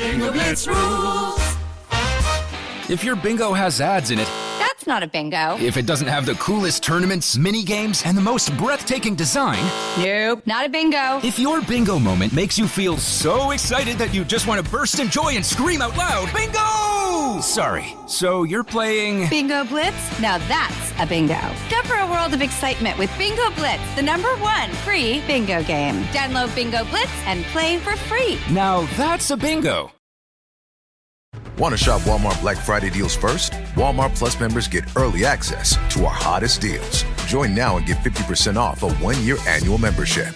Bingo Blitz rules. If your bingo has ads in it, That's not a bingo. if it doesn't have the coolest tournaments, mini games, and the most breathtaking design, Nope, not a bingo. if your bingo moment makes you feel so excited that you just want to burst in joy and scream out loud, bingo! Sorry, so you're playing... Bingo Blitz? Now that's a bingo. Go for a world of excitement with Bingo Blitz, the #1 free bingo game. Download Bingo Blitz and play for free. Now that's a bingo. Want to shop Walmart Black Friday deals first? Walmart Plus members get early access to our hottest deals. Join now and get 50% off a 1-year annual membership.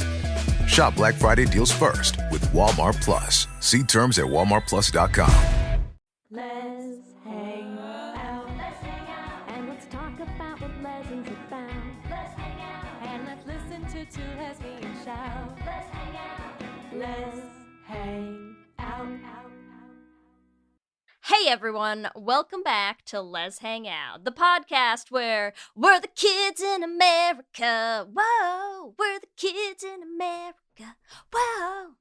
Shop Black Friday deals first with Walmart Plus. See terms at walmartplus.com. Lez hang out. Let's hang out. And let's talk about what Lez is about. Let's hang out. And let's listen to two lesbians shout. Let's hang out. Lez hang out. Hey everyone, welcome back to Lez Hang Out, the podcast where we're the kids in America. Whoa, we're the kids in America. Whoa.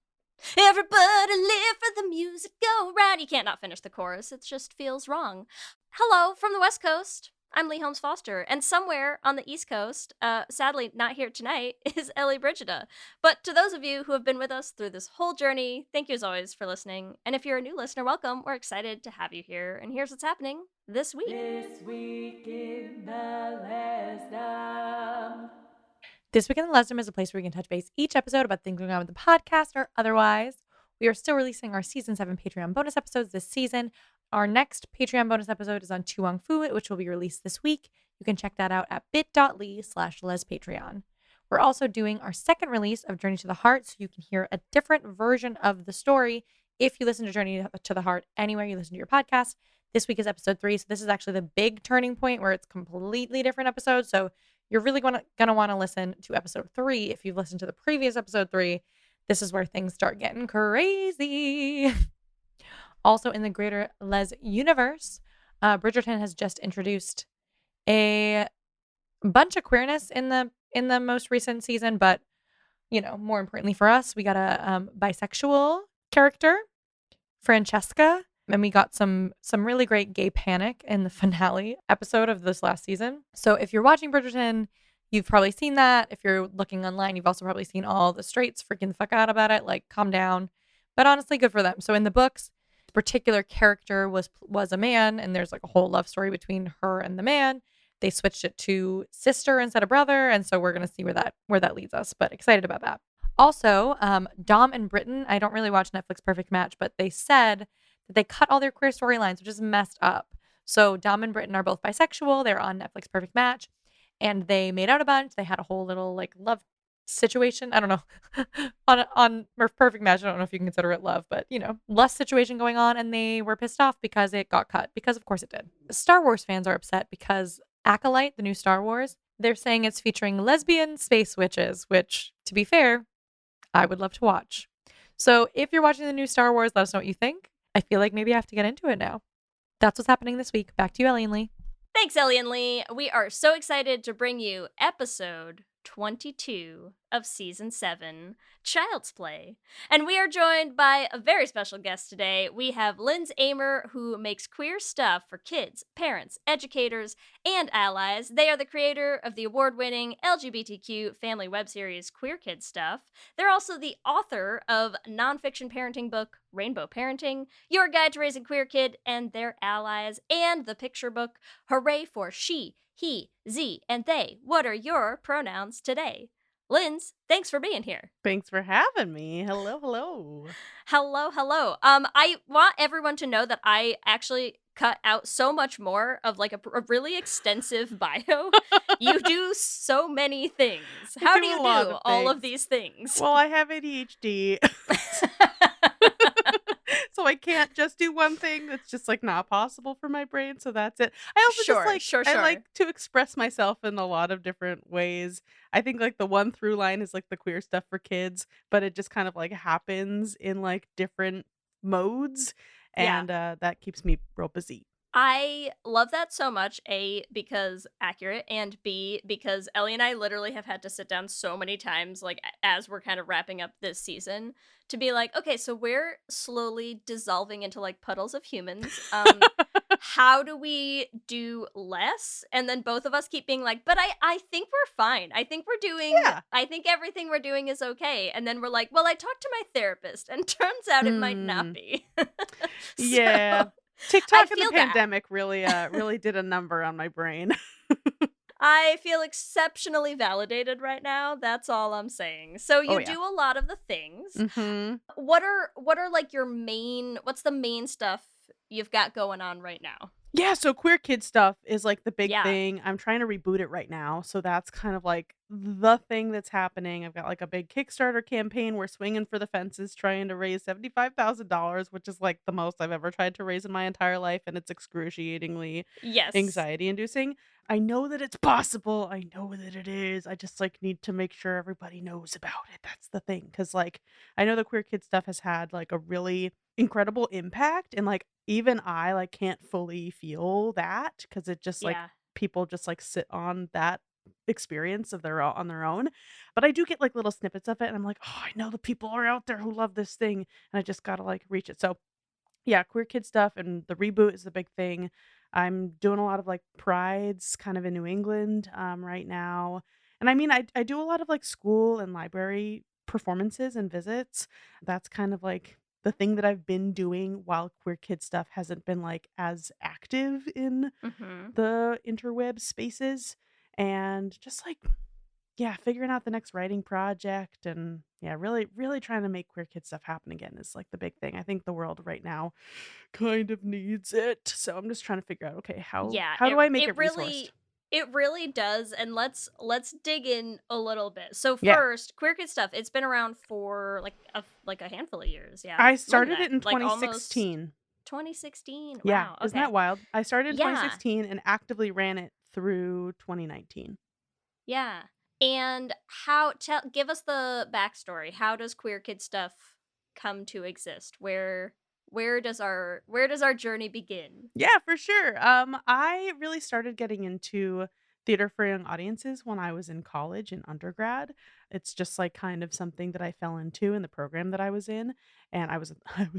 Everybody live for the music, go round. You can't not finish the chorus, it just feels wrong. Hello from the West Coast. I'm Leigh Foster, and somewhere on the East Coast, sadly not here tonight, is Ellie Brigida. But to those of you who have been with us through this whole journey, thank you as always for listening. And if you're a new listener, welcome. We're excited to have you here. And here's what's happening this week. This week in the Lesdom. This Week in the Lesdom is a place where we can touch base each episode about things going on with the podcast or otherwise. We are still releasing our Season 7 Patreon bonus episodes this season. Our next Patreon bonus episode is on Tu Wong Fu, which will be released this week. You can check that out at bit.ly/lespatreon. We're also doing our second release of Journey to the Heart, so you can hear a different version of the story if you listen to Journey to the Heart anywhere you listen to your podcast. This week is episode 3, so this is actually the big turning point where it's completely different episodes. So you're really going to want to listen to episode 3. If you've listened to the previous episode 3, this is where things start getting crazy. Also in the greater Lez universe, Bridgerton has just introduced a bunch of queerness in the most recent season, but more importantly for us, we got a bisexual character, Francesca, and we got some really great gay panic in the finale episode of this last season. So if you're watching Bridgerton, you've probably seen that. If you're looking online, you've also probably seen all the straights freaking the fuck out about it. Like, calm down. But honestly, good for them. So in the books, particular character was a man, and there's like a whole love story between her and the man. They switched it to sister instead of brother, and so we're gonna see where that leads us, but excited about that. Also, Dom and Britton, I don't really watch Netflix Perfect Match, but they said that they cut all their queer storylines, which is messed up. So Dom and Britton are both bisexual. They're on Netflix Perfect Match, and they made out a bunch. They had a whole little like love situation. I don't know. on Perfect Match, I don't know if you can consider it love, but less situation going on, and they were pissed off because it got cut, because of course it did. Star Wars fans are upset because Acolyte, the new Star Wars, they're saying it's featuring lesbian space witches, which, to be fair, I would love to watch. So if you're watching the new Star Wars, let us know what you think. I feel like maybe I have to get into it now. That's what's happening this week. Back to you, Ellie and Leigh. Thanks, Ellie and Leigh. We are so excited to bring you episode 22 of Season 7, Child's Play. And we are joined by a very special guest today. We have Lindz Amer, who makes queer stuff for kids, parents, educators, and allies. They are the creator of the award-winning LGBTQ family web series Queer Kid Stuff. They're also the author of nonfiction parenting book Rainbow Parenting, Your Guide to Raising Queer Kid and Their Allies, and the picture book Hooray for She, He, Z, and They. What are your pronouns today? Lindz, thanks for being here. Thanks for having me. Hello, hello. Hello. I want everyone to know that I actually cut out so much more of like a really extensive bio. You do so many things. How do you do all of these things? Well, I have ADHD. So I can't just do one thing. That's just like not possible for my brain. So that's it. I also Sure. I like to express myself in a lot of different ways. I think like the one through line is like the queer stuff for kids, but it just kind of like happens in like different modes. And that keeps me real busy. I love that so much, A, because accurate, and B, because Ellie and I literally have had to sit down so many times, like, as we're kind of wrapping up this season, to be like, okay, so we're slowly dissolving into, like, puddles of humans. How do we do less? And then both of us keep being like, but I think we're fine. Yeah. I think everything we're doing is okay. And then we're like, well, I talked to my therapist, and turns out it might not Mm, be. yeah. So I TikTok and the feel that. pandemic really did a number on my brain. I feel exceptionally validated right now. That's all I'm saying. So Oh you yeah. do a lot of the things. Mhm. What are like your main what's the main stuff you've got going on right now? Yeah, so queer kid stuff is like the big Yeah. thing. I'm trying to reboot it right now, so that's kind of like the thing that's happening. I've got like a big Kickstarter campaign. We're swinging for the fences trying to raise $75,000, which is like the most I've ever tried to raise in my entire life, and it's excruciatingly Yes. anxiety inducing. I know that it's possible. I know that it is. I just like need to make sure everybody knows about it. That's the thing. Cause like I know the queer kid stuff has had like a really incredible impact, and like even I like can't fully feel that because it just like Yeah. people just like sit on that experience of on their own. But I do get like little snippets of it, and I'm like, oh, I know the people are out there who love this thing, and I just gotta like reach it. So yeah, queer kid stuff and the reboot is the big thing. I'm doing a lot of like prides kind of in New England right now. And I mean, I do a lot of like school and library performances and visits. That's kind of like the thing that I've been doing while queer kid stuff hasn't been like as active in Mhm. the interweb spaces. And just like yeah, figuring out the next writing project and yeah, really trying to make queer kid stuff happen again is like the big thing. I think the world right now kind of needs it. So I'm just trying to figure out, okay, Yeah, how do I make it resourced? it really does, and let's dig in a little bit. So Yeah. first, Queer Kid Stuff, it's been around for like a handful of years, yeah. I More than started that, it in like almost 2016. 2016. Yeah, Wow, isn't that okay. wild? I started in Yeah. 2016 and actively ran it through 2019. Yeah. And how tell give us the backstory. How does Queer Kid Stuff come to exist? Where does our journey begin? Yeah, for sure. I really started getting into theater for young audiences when I was in college and undergrad. It's just like kind of something that I fell into in the program that I was in, and I was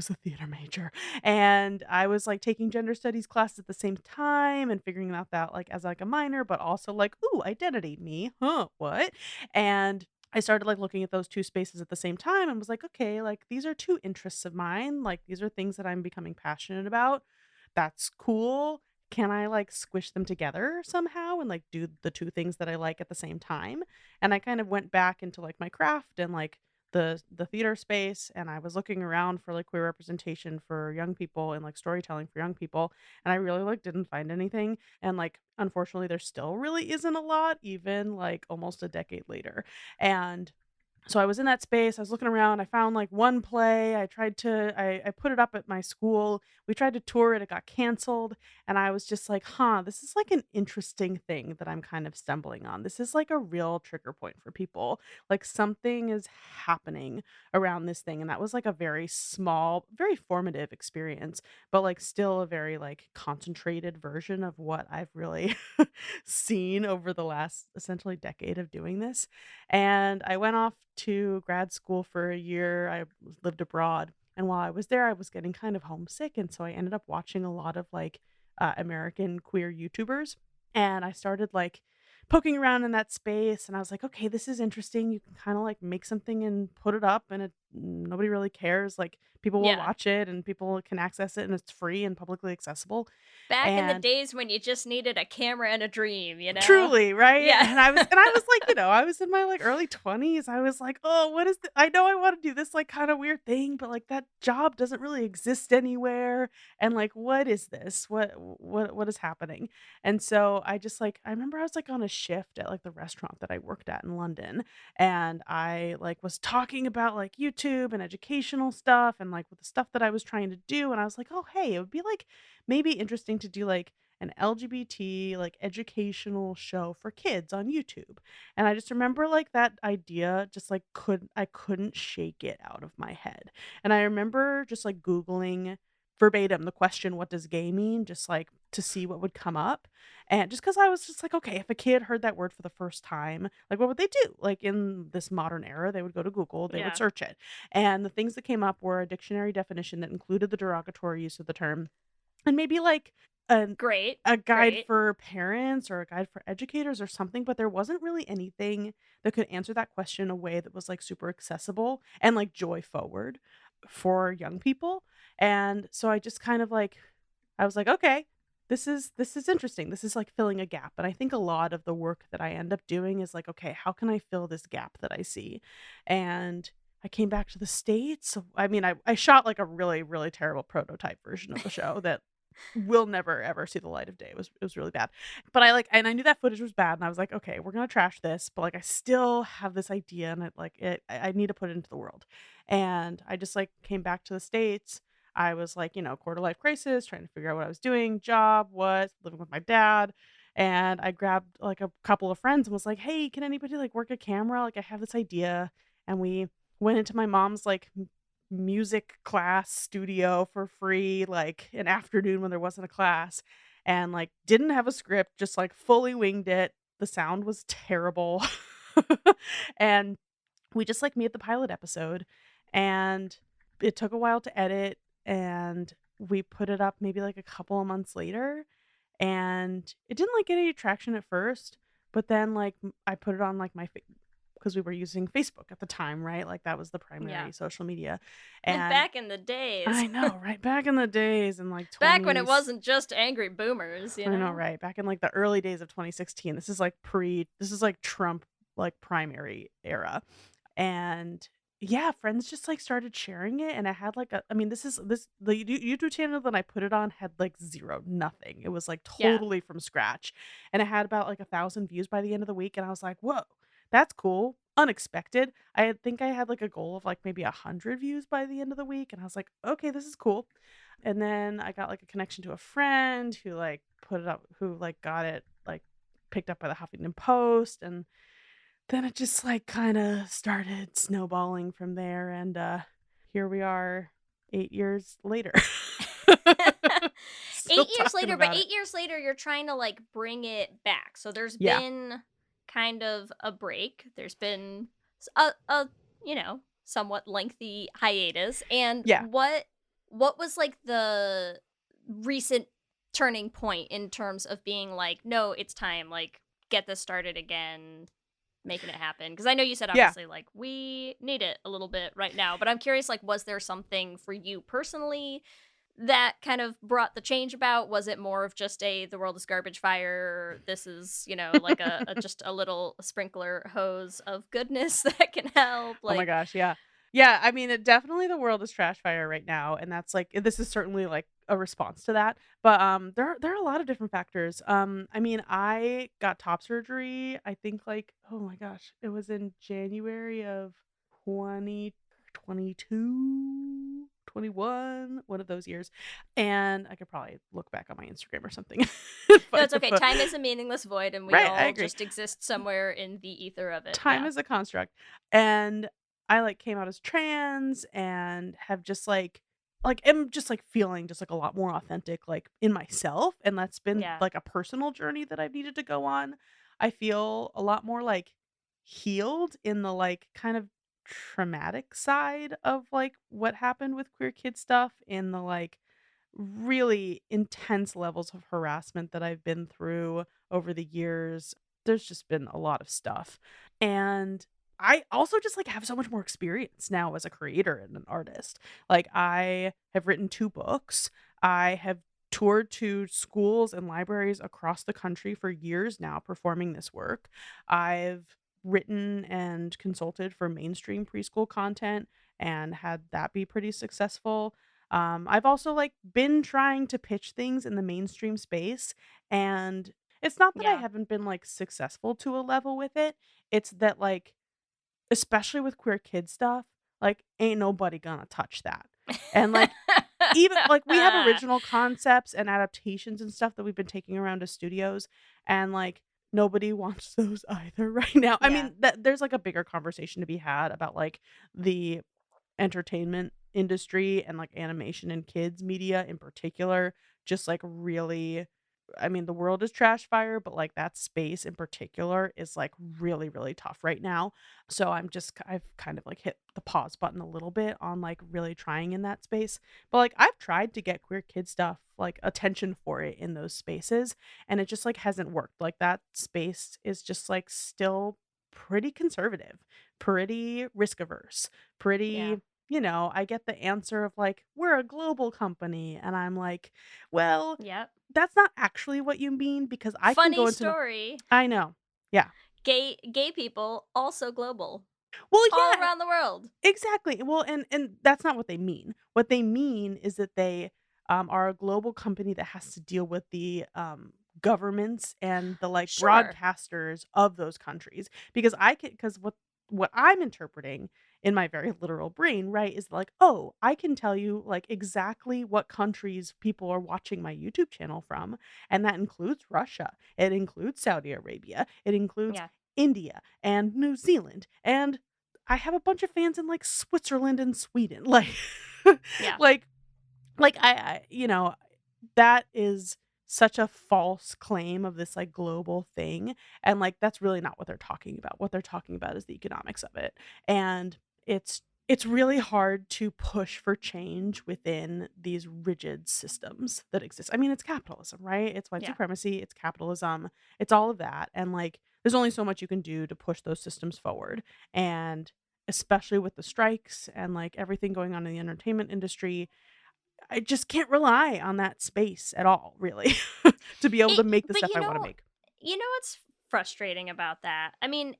a theater major, and I was like taking gender studies class at the same time and figuring out that like as like a minor, but also like ooh identity me, huh? What? And I started like looking at those two spaces at the same time and was like, okay, like these are two interests of mine. Like these are things that I'm becoming passionate about. That's cool. Can I like squish them together somehow and like do the two things that I like at the same time? And I kind of went back into like my craft and like the theater space, and I was looking around for like queer representation for young people and like storytelling for young people, and I really like didn't find anything, and like unfortunately there still really isn't a lot even like almost a decade later. And so I was in that space. I was looking around. I found like one play. I put it up at my school. We tried to tour it. It got canceled. And I was just like, huh, this is like an interesting thing that I'm kind of stumbling on. This is like a real trigger point for people. Like something is happening around this thing. And that was like a very small, very formative experience, but like still a very like concentrated version of what I've really seen over the last essentially decade of doing this. And I went off to grad school for a year. I lived abroad. And while I was there, I was getting kind of homesick. And so I ended up watching a lot of like American queer YouTubers. And I started like poking around in that space. And I was like, okay, this is interesting. You can kind of like make something and put it up, and nobody really cares. Like people will Yeah. watch it and people can access it, and it's free and publicly accessible. Back in the And days when you just needed a camera and a dream, you know? truly, right? Yeah. And I was like, I was in my like early 20s. I was like, "Oh, what is I know I want to do this like kind of weird thing, but like that job doesn't really exist anywhere. And like what is this? What is happening?" And so I just like I remember I was like on a shift at like the restaurant that I worked at in London, and I like was talking about like YouTube and educational stuff and like with the stuff that I was trying to do, and I was like, "Oh, hey, it would be like maybe interesting to do like an LGBT like educational show for kids on YouTube." And I just remember like that idea just like I couldn't shake it out of my head. And I remember just like googling verbatim the question, what does gay mean, just like to see what would come up. And just because I was just like, okay, if a kid heard that word for the first time, like what would they do? Like in this modern era, they would go to Google, they Yeah. would search it. And the things that came up were a dictionary definition that included the derogatory use of the term, and maybe like a Great. guide Great. for parents or a guide for educators or something, but there wasn't really anything that could answer that question in a way that was like super accessible and like joy forward for young people. And so I just kind of like, I was like, okay, this is interesting. This is like filling a gap. And I think a lot of the work that I end up doing is like, okay, how can I fill this gap that I see? And I came back to the States. So, I mean, I shot like a really, really terrible prototype version of the show that will never ever see the light of day. It was really bad. But I like, and I knew that footage was bad, and I was like, okay, we're gonna trash this, but like I still have this idea, and I need to put it into the world. And I just like came back to the States. I was like, quarter life crisis, trying to figure out what I was doing, job, what, living with my dad. And I grabbed like a couple of friends and was like, hey, can anybody like work a camera? Like I have this idea. And we went into my mom's like music class studio for free, like an afternoon when there wasn't a class, and like didn't have a script, just like fully winged it. The sound was terrible. And we just like made the pilot episode, and it took a while to edit, and we put it up maybe like a couple of months later, and it didn't like get any traction at first, but then like I put it on like my because we were using Facebook at the time, right? Like that was the primary Yeah. social media. And And back in the days. I know, right? Back in the days, and like Back when it 20s. wasn't just angry boomers, you know? I know, right? Back in like the early days of 2016. This is like this is like Trump like primary era. And yeah, friends just like started sharing it, and I had like I mean, the YouTube channel that I put it on had like nothing. It was like Yeah. totally from scratch. And it had about like 1,000 views by the end of the week, and I was like, whoa, that's cool. Unexpected. think I had like a goal of like maybe 100 views by the end of the week, and I was like, okay, this is cool. And then I got like a connection to a friend who like put it up, who like got it like picked up by the Huffington Post, and then it just like kind of started snowballing from there, and here we are 8 years later. Still 8 years talking later, but about it. 8 years later, you're trying to like bring it back. So there's Yeah. been kind of a break. There's been a somewhat lengthy hiatus. And Yeah. what was like the recent turning point in terms of being like, no, it's time, like get this started again, making it happen? Because I know you said Yeah. obviously like we need it a little bit right now, but I'm curious, like, was there something for you personally that kind of brought the change about? Was it more of just the world is garbage fire, this is like a just a little sprinkler hose of goodness that can help? Oh my Like, gosh, yeah. Yeah, I mean, definitely the world is trash fire right now, and that's like this is certainly like a response to that. But there are a lot of different factors. I mean, I got top surgery, I think like, oh my gosh, it was in January of 2022, 21, one of those years. And I could probably look back on my Instagram or something. no, it's okay. Time is a meaningless void, and we Right, I all agree. just exist somewhere in the ether of it. Time Yeah. is a construct. And I like came out as trans and have just like am just like feeling just like a lot more authentic like in myself, and that's been Yeah. like a personal journey that I've needed to go on. I feel a lot more like healed in the like kind of traumatic side of like what happened with queer kid stuff, in the like really intense levels of harassment that I've been through over the years. There's just been a lot of stuff. And I also just like have so much more experience now as a creator and an artist. Like I have written 2 books. I have toured to schools and libraries across the country for years now performing this work. I've written and consulted for mainstream preschool content and had that be pretty successful. I've also like been trying to pitch things in the mainstream space, and it's not that I Yeah. haven't been like successful to a level with it. It's that like, especially with queer kid stuff, like ain't nobody gonna touch that. And like even like we have original concepts and adaptations and stuff that we've been taking around to studios, and like nobody wants those either right now. I Yeah. mean, there's like a bigger conversation to be had about like the entertainment industry and like animation and kids media in particular just like really, I mean, the world is trash fire, but like that space in particular is like really, really tough right now. So I've kind of like hit the pause button a little bit on like really trying in that space. But like I've tried to get queer kid stuff, like attention for it in those spaces, and it just like hasn't worked. Like that space is just like still pretty conservative, pretty risk averse, Yeah. pretty, I get the answer of like, we're a global company. And I'm like, well, Yep. that's not actually what you mean because I can Funny go into story. I know. Yeah. Gay people also global. Well, All yeah, around the world. exactly. Well, and that's not what they mean. What they mean is that they are a global company that has to deal with the governments and the like Sure. broadcasters of those countries because what I'm interpreting in my very literal brain, right, is like, oh, I can tell you like exactly what countries people are watching my YouTube channel from, and that includes Russia, it includes Saudi Arabia, it includes Yeah. India and New Zealand, and I have a bunch of fans in like Switzerland and Sweden. Like Yeah. like that is such a false claim of this like global thing, and like that's really not what they're talking about. What they're talking about is the economics of it. And it's really hard to push for change within these rigid systems that exist. I mean, it's capitalism, right? It's white Yeah. supremacy, it's capitalism, it's all of that. And like there's only so much you can do to push those systems forward. And especially with the strikes and like everything going on in the entertainment industry, I just can't rely on that space at all, really, to be able to make the But stuff I want to make. you know what's frustrating about that? I mean,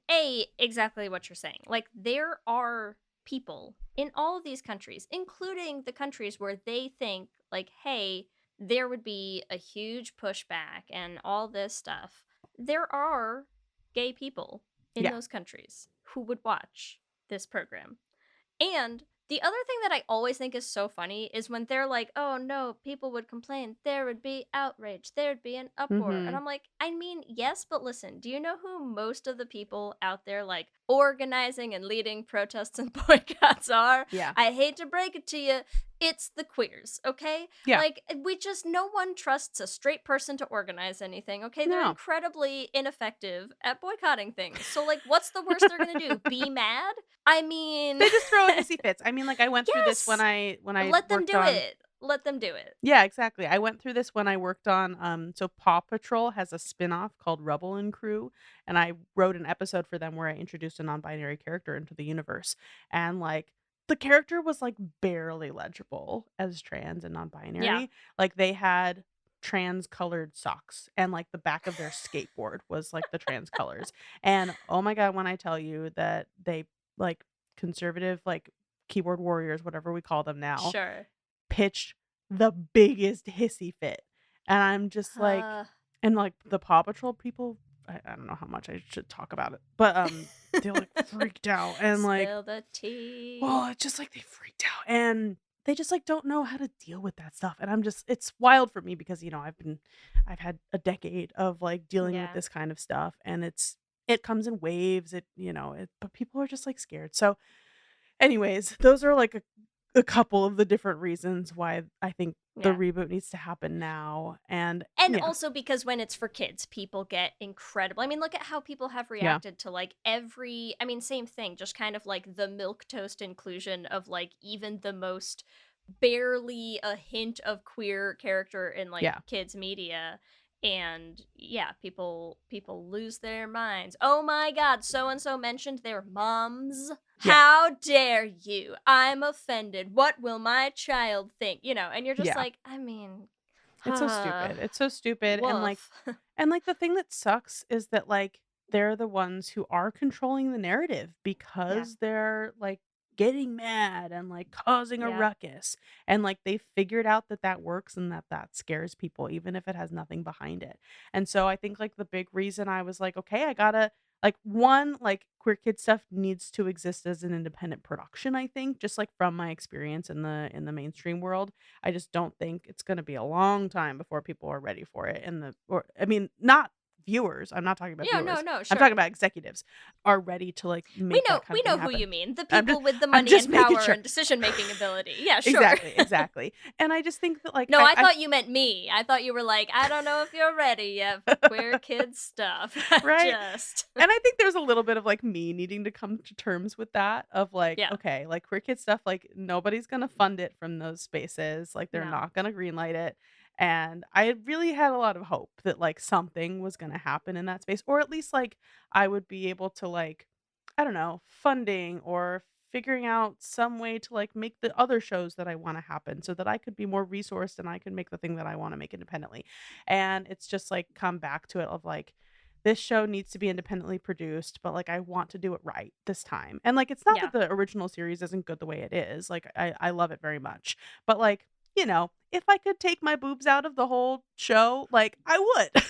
exactly what you're saying. Like there are people in all of these countries, including the countries where they think like, hey, there would be a huge pushback and all this stuff. There are gay people in Yeah. those countries who would watch this program. And the other thing that I always think is so funny is when they're like, oh no, people would complain. There would be outrage. There'd be an uproar. And Mhm. I'm like, I mean, yes, but listen, do you know who most of the people out there like organizing and leading protests and boycotts are? Yeah. I hate to break it to you. It's the queers, okay? Yeah. Like, no one trusts a straight person to organize anything, okay? They're No. incredibly ineffective at boycotting things. So, like, what's the worst they're gonna do? Be mad? I mean, They just throw hissy fits. I mean, like I went through this when yes, I let them worked do on. it. Let them do it. Yeah, exactly. I went through this when I worked on so Paw Patrol has a spin-off called Rubble and Crew, and I wrote an episode for them where I introduced a non-binary character into the universe. And like the character was like barely legible as trans and Yeah. non-binary. Like they had trans colored socks and like the back of their skateboard was like the trans colors. And oh my god, when I tell you that they like conservative like keyboard warriors, whatever we call them now, Sure. pitched the biggest hissy fit. And I'm just like, and like the Paw Patrol people, I don't know how much I should talk about it, but they're like freaked out and like, Spill the tea. well, it's just like they freaked out and they just like don't know how to deal with that stuff. And it's wild for me because I've had a decade of like dealing with Yeah. this kind of stuff, and it comes in waves. But people are just like scared. So, anyways, those are like a couple of the different reasons why I think the Yeah. reboot needs to happen now. And And yeah, also because when it's for kids, people get incredible. I mean, look at how people have yeah, reacted to like same thing, just kind of like the milquetoast inclusion of like even the most barely a hint of queer character in like yeah, kids media. And yeah, people lose their minds. Oh my god, so and so mentioned their moms. yeah, How dare you? I'm offended. What will my child think? And you're just yeah. like, I mean, It's so stupid. It's so stupid. And like, woof. the thing that sucks is that like they're the ones who are controlling the narrative Yeah. because they're like getting mad and like causing a Yeah. ruckus, and like they figured out that works and that scares people even if it has nothing behind it. And so I think like the big reason I was like, okay, I gotta like one, like queer kid stuff needs to exist as an independent production. I think just like from my experience in the mainstream world, I just don't think it's going to be a long time before people are ready for it. Or I mean, not viewers, I'm not talking about Yeah, viewers, no, I'm sure. talking about executives, are ready to like make that kind We of know thing who happen. you mean. The I'm people with the I'm money just and making power sure. and decision-making ability. Yeah, sure. Exactly. And I just think that like No, I thought you meant me. I thought you were like, I don't know if you're ready yet for queer kid stuff. right. Just. And I think there's a little bit of like me needing to come to terms with that of like, Yeah. okay, like queer kid stuff, like nobody's gonna fund it from those spaces. Like they're No. not gonna greenlight it. And I really had a lot of hope that like something was gonna happen in that space. Or at least like I would be able to like, I don't know, funding or figuring out some way to like make the other shows that I want to happen so that I could be more resourced and I could make the thing that I want to make independently. And it's just like come back to it of like this show needs to be independently produced, but like I want to do it right this time. And like it's not Yeah. that the original series isn't good the way it is. Like I love it very much. But like, you know, if I could take my boobs out of the whole show, like I would.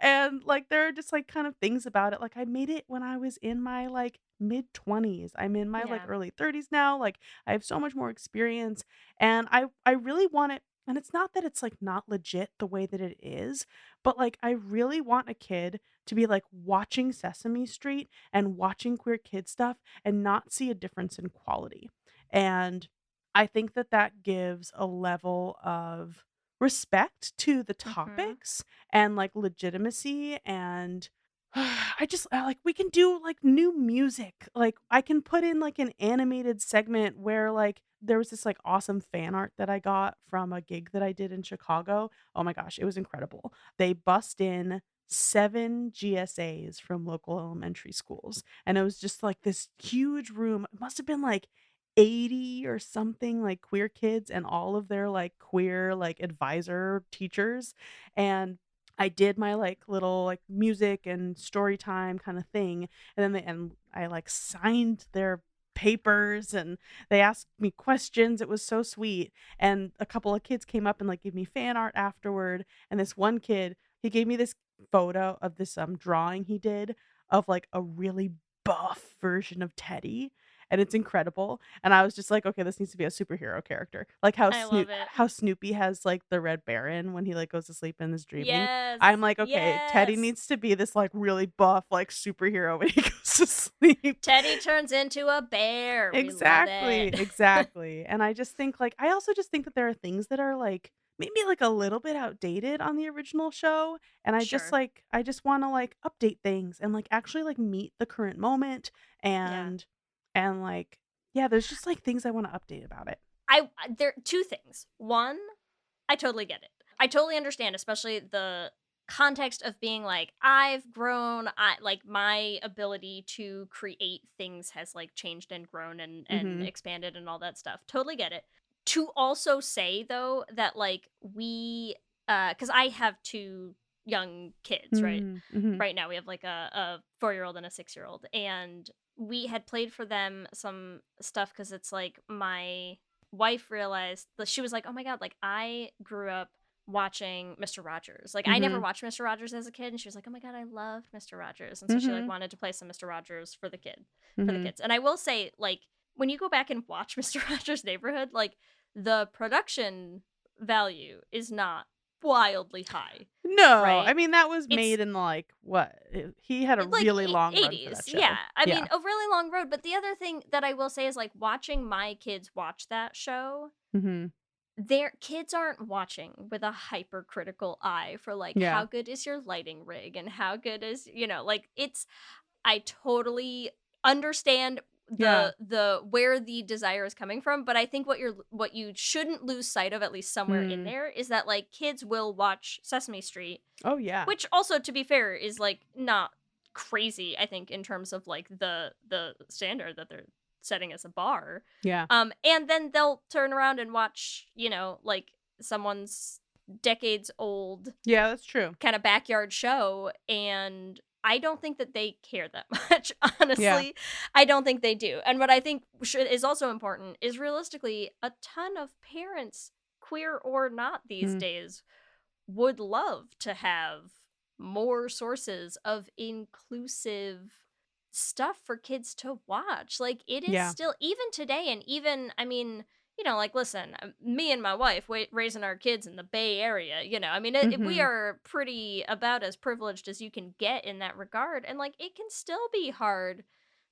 And like there are just like kind of things about it. Like I made it when I was in my like mid 20s. I'm in my like Yeah. early 30s now. Like I have so much more experience and I really want it, and it's not that it's like not legit the way that it is, but like I really want a kid to be like watching Sesame Street and watching queer kid stuff and not see a difference in quality. And I think that that gives a level of respect to the Mhm. topics and like legitimacy. And I like we can do like new music. Like I can put in like an animated segment where like there was this like awesome fan art that I got from a gig that I did in Chicago. Oh my gosh, it was incredible. They bust in 7 GSAs from local elementary schools, and it was just like this huge room. It must have been like 80 or something, like queer kids and all of their like queer like advisor teachers. And I did my like little like music and story time kind of thing. And I like signed their papers and they asked me questions. It was so sweet. And a couple of kids came up and like gave me fan art afterward. And this one kid, he gave me this photo of this drawing he did of like a really buff version of Teddy, and it's incredible. And I was just like, okay, this needs to be a superhero character. Like I love it. How Snoopy has like the Red Baron when he like goes to sleep and is dreaming. Yes. I'm like, okay, Teddy yes. needs to be this like really buff like superhero when he goes to sleep. Teddy turns into a bear. We love Exactly, it. exactly. And I just think like I also just think that there are things that are like maybe like a little bit outdated on the original show, and I just Sure. like I just want to like update things and like actually like meet the current moment. Yeah. And like yeah, there's just like things I want to update about it. There are two things. One, I totally get it. I totally understand, especially the context of being like, I've grown, like my ability to create things has like changed and grown and Mhm. expanded and all that stuff. Totally get it. To also say though that like we cuz I have two young kids, right? Mhm. Right now we have like a 4-year-old and a 6-year-old, and we had played for them some stuff because it's like my wife realized that she was like, oh my god, like I grew up watching Mr. Rogers. Like I never Mhm. watched Mr. Rogers as a kid, and she was like, oh my god, I loved Mr. Rogers. And so she like Mhm. wanted to play some Mr. Rogers for the Mhm. kids. And I will say, like, when you go back and watch Mr. Rogers' Neighborhood, like the production value is not wildly high. No, Right? I mean that was It's made in like what? He had a like really long run for 80s. that show. Yeah. I Yeah. mean, a really long road. But the other thing that I will say is like watching my kids watch that show, Mhm. their kids aren't watching with a hypercritical eye for like Yeah. how good is your lighting rig and how good is, like it's I totally understand Yeah. the where the desire is coming from, but I think what you shouldn't lose sight of, at least somewhere in Mm. there, is that like kids will watch Sesame Street, Oh yeah. which also, to be fair, is like not crazy, I think, in terms of like the standard that they're setting as a bar. Yeah. And then they'll turn around and watch, like someone's decades old Yeah, that's true. kind of backyard show, and I don't think that they care that much, honestly. I don't think they do. And what I think is also important is realistically a ton of parents, queer or not these Mm. days, would love to have more sources of inclusive stuff for kids to watch. Like it is Yeah. still, even today, and even, I mean, like, listen, me and my wife raising our kids in the Bay Area, I mean, we Mhm. are pretty about as privileged as you can get in that regard. And like, it can still be hard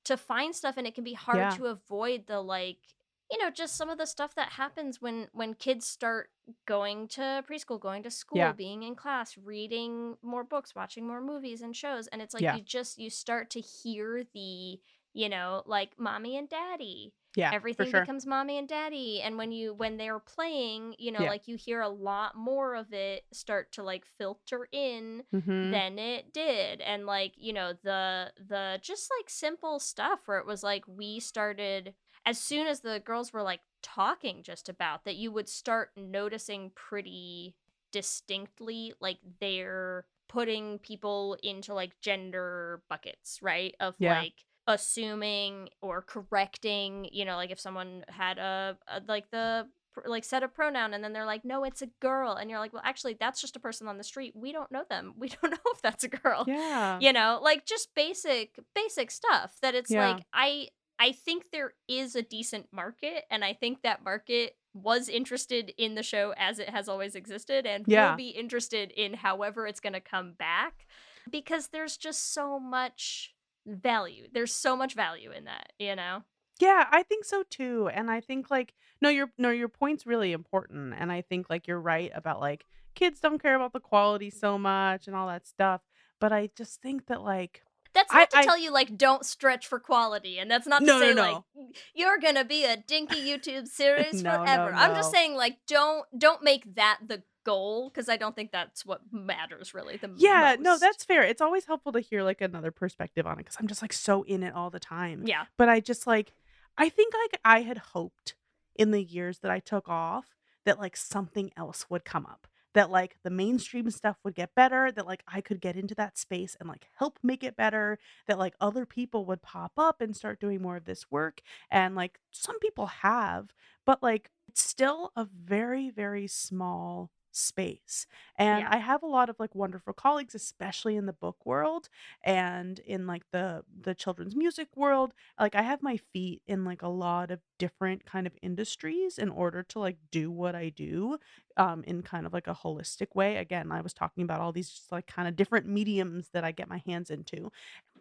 to find stuff, and it can be hard Yeah. to avoid the like, just some of the stuff that happens when kids start going to preschool, going to school, Yeah. being in class, reading more books, watching more movies and shows. And it's like, Yeah. you start to hear the, like, mommy and daddy. Yeah, for Everything sure. becomes mommy and daddy. And when they're playing, Yeah. like, you hear a lot more of it start to like filter in Mhm. than it did. And like, the just like simple stuff where it was like, we started, as soon as the girls were like talking just about that, you would start noticing pretty distinctly like they're putting people into like gender buckets, right? Of Yeah. like assuming or correcting, like if someone had a like the like set a pronoun, and then they're like, no, it's a girl, and you're like, well, actually, that's just a person on the street. We don't know them. We don't know if that's a girl. Yeah. Like just basic stuff that it's Yeah. like, I think there is a decent market, and I think that market was interested in the show as it has always existed, and will Yeah. be interested in however it's going to come back, because there's just so much value. There's so much value in that, Yeah, I think so too. And I think like no, your point's really important. And I think like you're right about like kids don't care about the quality so much and all that stuff. But I just think that like That's I not to I tell you like don't stretch for quality, and that's not to no, no, say like no. you're gonna be a dinky YouTube series No, no, forever. I'm just no. saying like don't make that the goal, because I don't think that's what matters really the Yeah, no, most. that's fair. It's always helpful to hear like another perspective on it because I'm just like so in it all the time. Yeah. But I just like I think like I had hoped in the years that I took off that like something else would come up. That like the mainstream stuff would get better, that like I could get into that space and like help make it better, that like other people would pop up and start doing more of this work. And like some people have, but like it's still a very, very small space. And Yeah. I have a lot of like wonderful colleagues, especially in the book world and in like the children's music world. Like I have my feet in like a lot of different kind of industries in order to like do what I do in kind of like a holistic way. Again, I was talking about all these just like kind of different mediums that I get my hands into.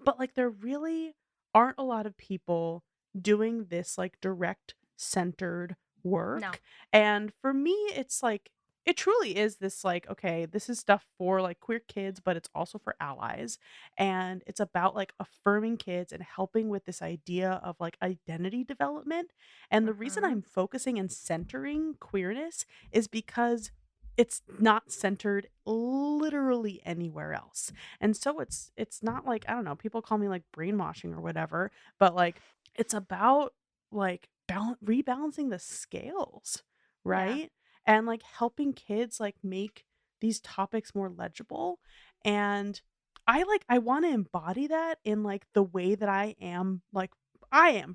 But like there really aren't a lot of people doing this like direct centered No. work. And for me, it's like it truly is this like, okay, this is stuff for like queer kids, but it's also for allies. And it's about like affirming kids and helping with this idea of like identity development. And the reason Mhm. I'm focusing and centering queerness is because it's not centered literally anywhere else. And so it's not like, I don't know, people call me like brainwashing or whatever, but like it's about like rebalancing the scales, Yeah. right? And like helping kids like make these topics more legible. And I want to embody that in like the way that I am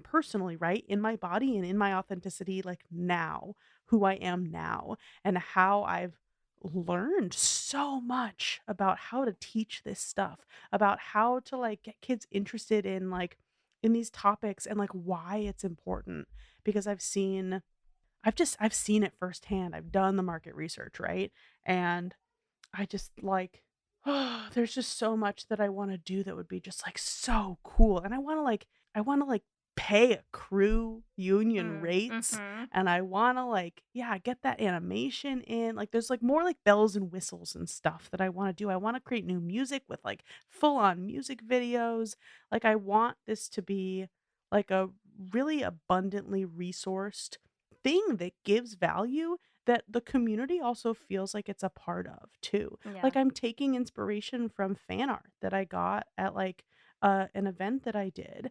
personally, right? In my body and in my authenticity, like now, who I am now, and how I've learned so much about how to teach this stuff, about how to like get kids interested in like in these topics and like why it's important. Because I've seen it firsthand. I've done the market research, right? And I just like there's just so much that I want to do that would be just like so cool. And I want to like pay a crew union rates Mhm. and I want to like yeah, get that animation in. Like there's like more like bells and whistles and stuff that I want to do. I want to create new music with like full on music videos. Like I want this to be like a really abundantly resourced thing that gives value that the community also feels like it's a part of too. Yeah. Like I'm taking inspiration from fan art that I got at like an event that I did.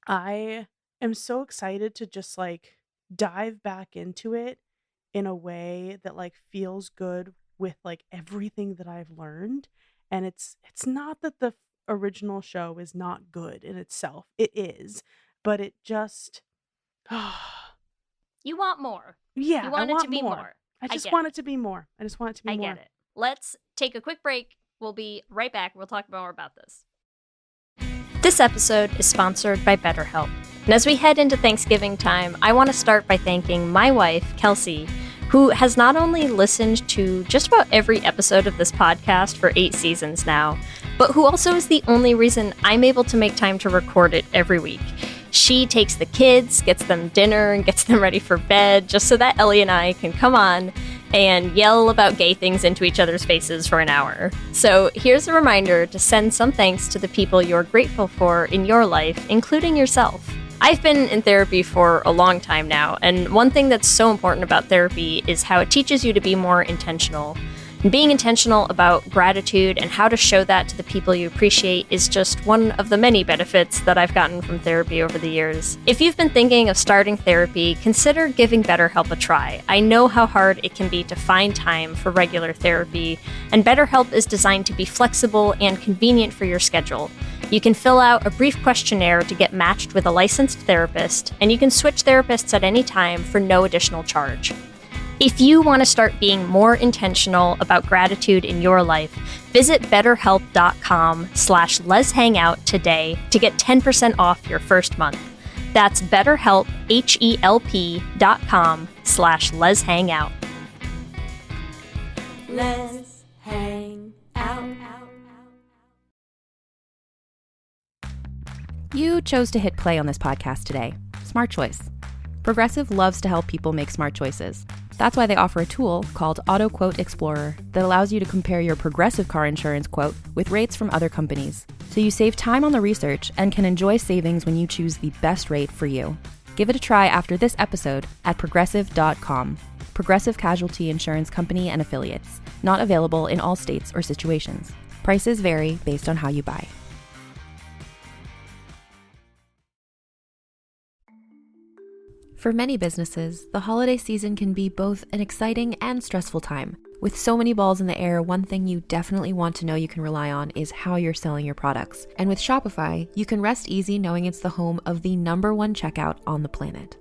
I am so excited to just like dive back into it in a way that like feels good with like everything that I've learned. And it's not that the original show is not good in itself. It is, but it just You want more. You yeah, I want it to want be more. more. I I just get want it. it to be more. I just want it to be I more. get it. Let's take a quick break. We'll be right back. We'll talk more about this. This episode is sponsored by BetterHelp. And as we head into Thanksgiving time, I want to start by thanking my wife, Kelsey, who has not only listened to just about every episode of this podcast for 8 seasons now, but who also is the only reason I'm able to make time to record it every week. She takes the kids, gets them dinner, and gets them ready for bed, just so that Ellie and I can come on and yell about gay things into each other's faces for an hour. So here's a reminder to send some thanks to the people you're grateful for in your life, including yourself. I've been in therapy for a long time now, and one thing that's so important about therapy is how it teaches you to be more intentional. And being intentional about gratitude and how to show that to the people you appreciate is just one of the many benefits that I've gotten from therapy over the years. If you've been thinking of starting therapy, consider giving BetterHelp a try. I know how hard it can be to find time for regular therapy, and BetterHelp is designed to be flexible and convenient for your schedule. You can fill out a brief questionnaire to get matched with a licensed therapist, and you can switch therapists at any time for no additional charge. If you want to start being more intentional about gratitude in your life, visit betterhelp.com/Lez Hang Out today to get 10% off your first month. That's BetterHelp, HELP.com/Lez Hang Out. Let's hang out. You chose to hit play on this podcast today. Smart choice. Progressive loves to help people make smart choices. That's why they offer a tool called Auto Quote Explorer that allows you to compare your Progressive car insurance quote with rates from other companies. So you save time on the research and can enjoy savings when you choose the best rate for you. Give it a try after this episode at progressive.com. Progressive Casualty Insurance Company and Affiliates. Not available in all states or situations. Prices vary based on how you buy. For many businesses, the holiday season can be both an exciting and stressful time. With so many balls in the air, one thing you definitely want to know you can rely on is how you're selling your products. And with Shopify, you can rest easy knowing it's the home of the #1 checkout on the planet.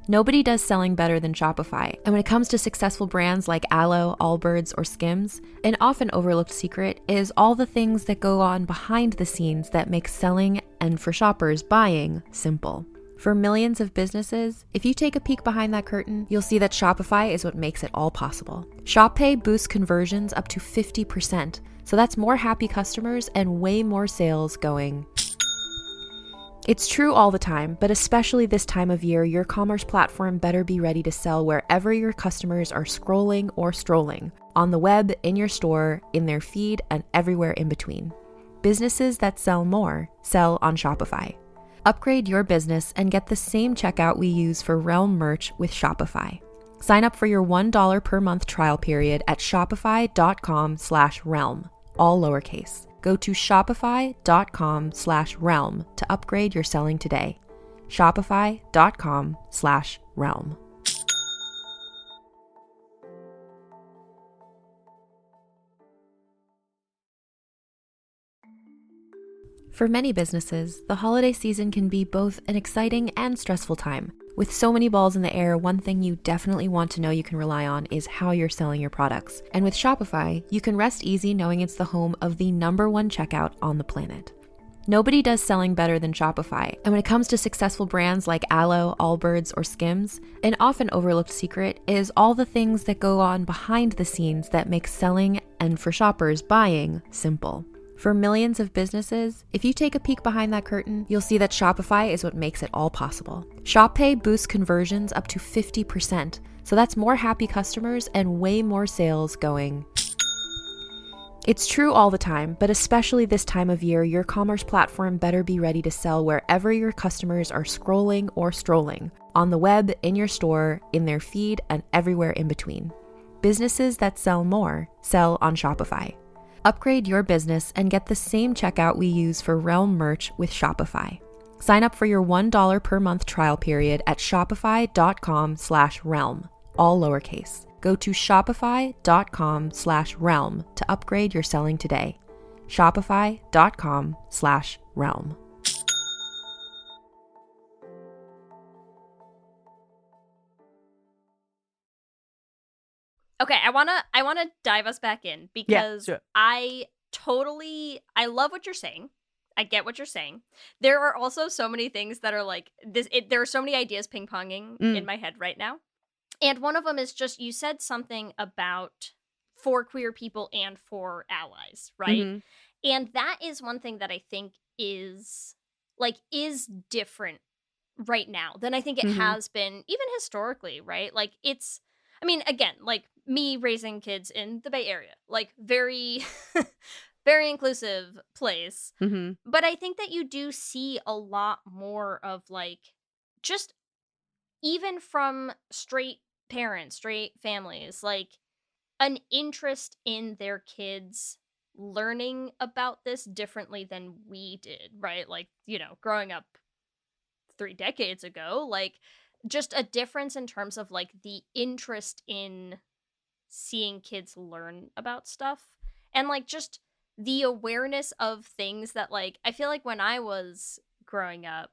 Nobody does selling better than Shopify. And when it comes to successful brands like Aloe, Allbirds, or Skims, an often overlooked secret is all the things that go on behind the scenes that make selling and, for shoppers, buying simple. For millions of businesses, if you take a peek behind that curtain, you'll see that Shopify is what makes it all possible. Shop Pay boosts conversions up to 50%, so that's more happy customers and way more sales going. It's true all the time, but especially this time of year, your commerce platform better be ready to sell wherever your customers are scrolling or strolling, on the web, in your store, in their feed, and everywhere in between. Businesses that sell more sell on Shopify. Upgrade your business and get the same checkout we use for Realm merch with Shopify. Sign up for your $1 per month trial period at shopify.com/realm, all lowercase. Go to shopify.com/realm to upgrade your selling today. Shopify.com/realm. For many businesses, the holiday season can be both an exciting and stressful time. With so many balls in the air, one thing you definitely want to know you can rely on is how you're selling your products. And with Shopify, you can rest easy knowing it's the home of the #1 checkout on the planet. Nobody does selling better than Shopify. And when it comes to successful brands like Aloe, Allbirds, or Skims, an often overlooked secret is all the things that go on behind the scenes that make selling and, for shoppers, buying simple. For millions of businesses, if you take a peek behind that curtain, you'll see that Shopify is what makes it all possible. Shop Pay boosts conversions up to 50%, so that's more happy customers and way more sales going. It's true all the time, but especially this time of year, your commerce platform better be ready to sell wherever your customers are scrolling or strolling, on the web, in your store, in their feed, and everywhere in between. Businesses that sell more sell on Shopify. Upgrade your business and get the same checkout we use for Realm merch with Shopify. Sign up for your $1 per month trial period at shopify.com/realm, all lowercase. Go to shopify.com/realm to upgrade your selling today. Shopify.com/realm. Okay, I wanna dive us back in because do it. I love what you're saying. I get what you're saying. There are also so many things that are like this. There are so many ideas ping ponging in my head right now. And one of them is just you said something about for queer people and for allies, right? Mm-hmm. And that is one thing that I think is different right now than I think it Mm-hmm. has been even historically, right? Like it's I mean, again, like me raising kids in the Bay Area, like very very inclusive place. Mm-hmm. But I think that you do see a lot more of like just even from straight parents, straight families, like an interest in their kids learning about this differently than we did, right? Like, growing up 3 decades ago, like just a difference in terms of like the interest in seeing kids learn about stuff and like just the awareness of things that like I feel like when I was growing up,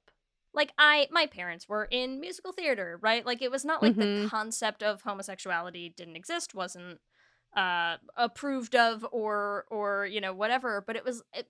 like my parents were in musical theater, right? Like it was not like the Mm-hmm. concept of homosexuality didn't exist, wasn't approved of or whatever, but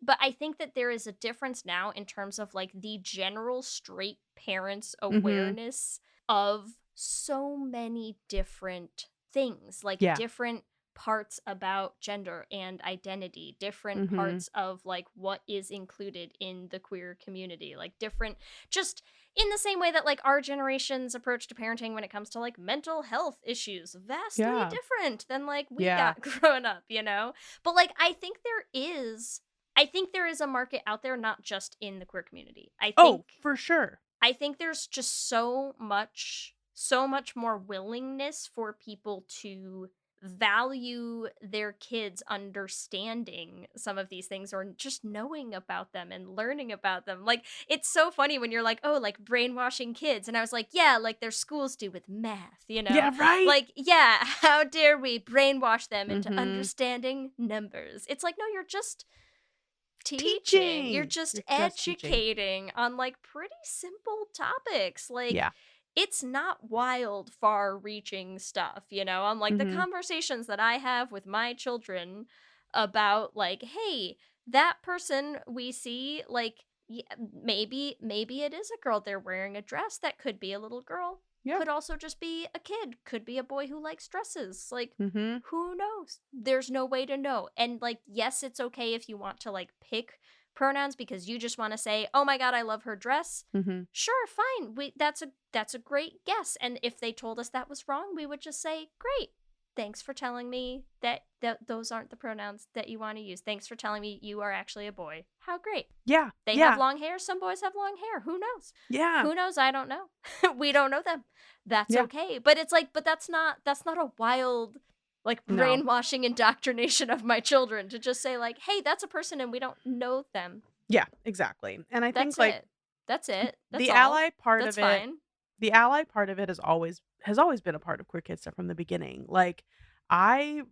but I think that there is a difference now in terms of like the general straight parents Mm-hmm. awareness of so many different things, like Yeah. different parts about gender and identity, different Mm-hmm. parts of like what is included in the queer community, like different, just in the same way that like our generation's approach to parenting when it comes to like mental health issues vastly Yeah. different than like we Yeah. got growing up, but like I think there is a market out there, not just in the queer community. Oh, for sure. I think there's just so much more willingness for people to value their kids understanding some of these things or just knowing about them and learning about them. Like it's so funny when you're like, "Oh, like brainwashing kids." And I was like, "Yeah, like their schools do with math, you know?" Yeah, right. Like, yeah, how dare we brainwash them into Mm-hmm. understanding numbers? It's like, "No, you're just teaching. You're Teaching. just You're just teaching. educating on like pretty simple topics. Like Yeah. it's not wild, far reaching stuff, on like the Mm-hmm. conversations that I have with my children about like, hey, that person we see, like, yeah, maybe it is a girl they're wearing a dress that could be a little girl. Yeah. Could also just be a kid, could be a boy who likes dresses. Like, Mm-hmm. who knows? There's no way to know. And like, yes, it's okay if you want to like pick pronouns because you just want to say, "Oh my god, I love her dress." Mm-hmm. Sure, fine. That's a great guess. And if they told us that was wrong, we would just say, "Great. Thanks for telling me that those aren't the pronouns that you want to use. Thanks for telling me you are actually a boy. How great." Yeah. They Yeah. have long hair. Some boys have long hair. Who knows? Yeah. Who knows? I don't know. We don't know them. That's Yeah. okay. But it's like, but that's not a wild like No. brainwashing indoctrination of my children to just say like, "Hey, that's a person and we don't know them." Yeah, exactly. And I think That's like it. That's it. That's the all. ally part That's of it, fine. the ally part of it has always been a part of Queer Kid stuff from the beginning. Like I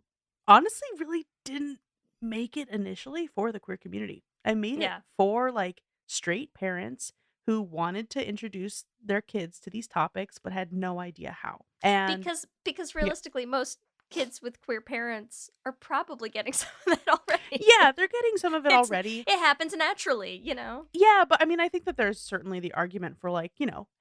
honestly really didn't make it initially for the queer community. I made it Yeah. for like straight parents who wanted to introduce their kids to these topics but had no idea how. And Because yeah, realistically most kids with queer parents are probably getting some of that already. yeah, they're getting some of it It's already. it happens naturally. Yeah, but I mean, I think that there's certainly the argument for like,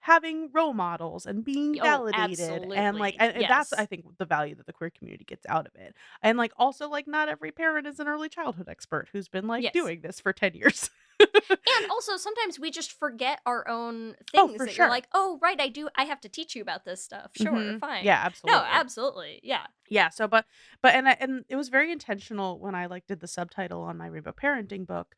having role models and being Oh, validated and like, absolutely. and that's, I Yes. think, the value that the queer community gets out of it. And like, also, like, not every parent is an early childhood expert who's been like Yes. doing this for 10 years. And also sometimes we just forget our own Oh, things for that you're sure. like, "Oh, right, I have to teach you about this stuff." Sure, Hmm. fine. Yeah, No, absolutely. absolutely. Yeah. Yeah, so and it was very intentional when I like did the subtitle on my Rainbow Parenting book,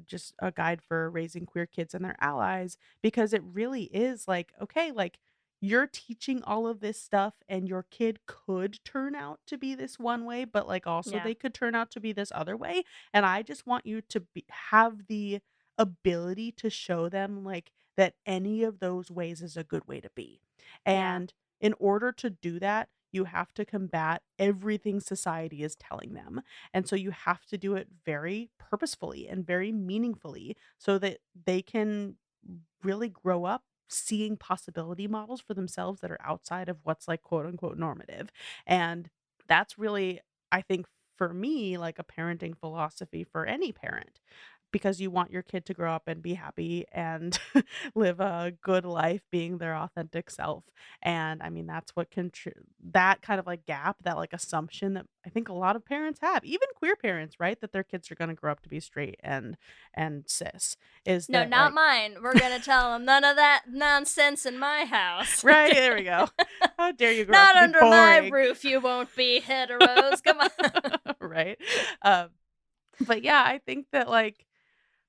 just a guide for raising queer kids and their allies, because it really is like, okay, like you're teaching all of this stuff and your kid could turn out to be this one way, but like also Yeah. they could turn out to be this other way, and I just want you to have the ability to show them like that any of those ways is a good way to be. Yeah. And in order to do that, you have to combat everything society is telling them. And so you have to do it very purposefully and very meaningfully so that they can really grow up seeing possibility models for themselves that are outside of what's like quote unquote normative. And that's really, I think, for me, like a parenting philosophy for any parent. because you want your kid to grow up and be happy and live a good life being their authentic self. And I mean, that's what that kind of like gap, that like assumption that I think a lot of parents have, even queer parents, right? That their kids are going to grow up to be straight and cis, is No, that not like, mine. We're going to tell them none of that nonsense in my house. right, there we go. How dare you grow up Not to be under my boring. roof, you won't be heteros. Come on. Right. But yeah, I think that like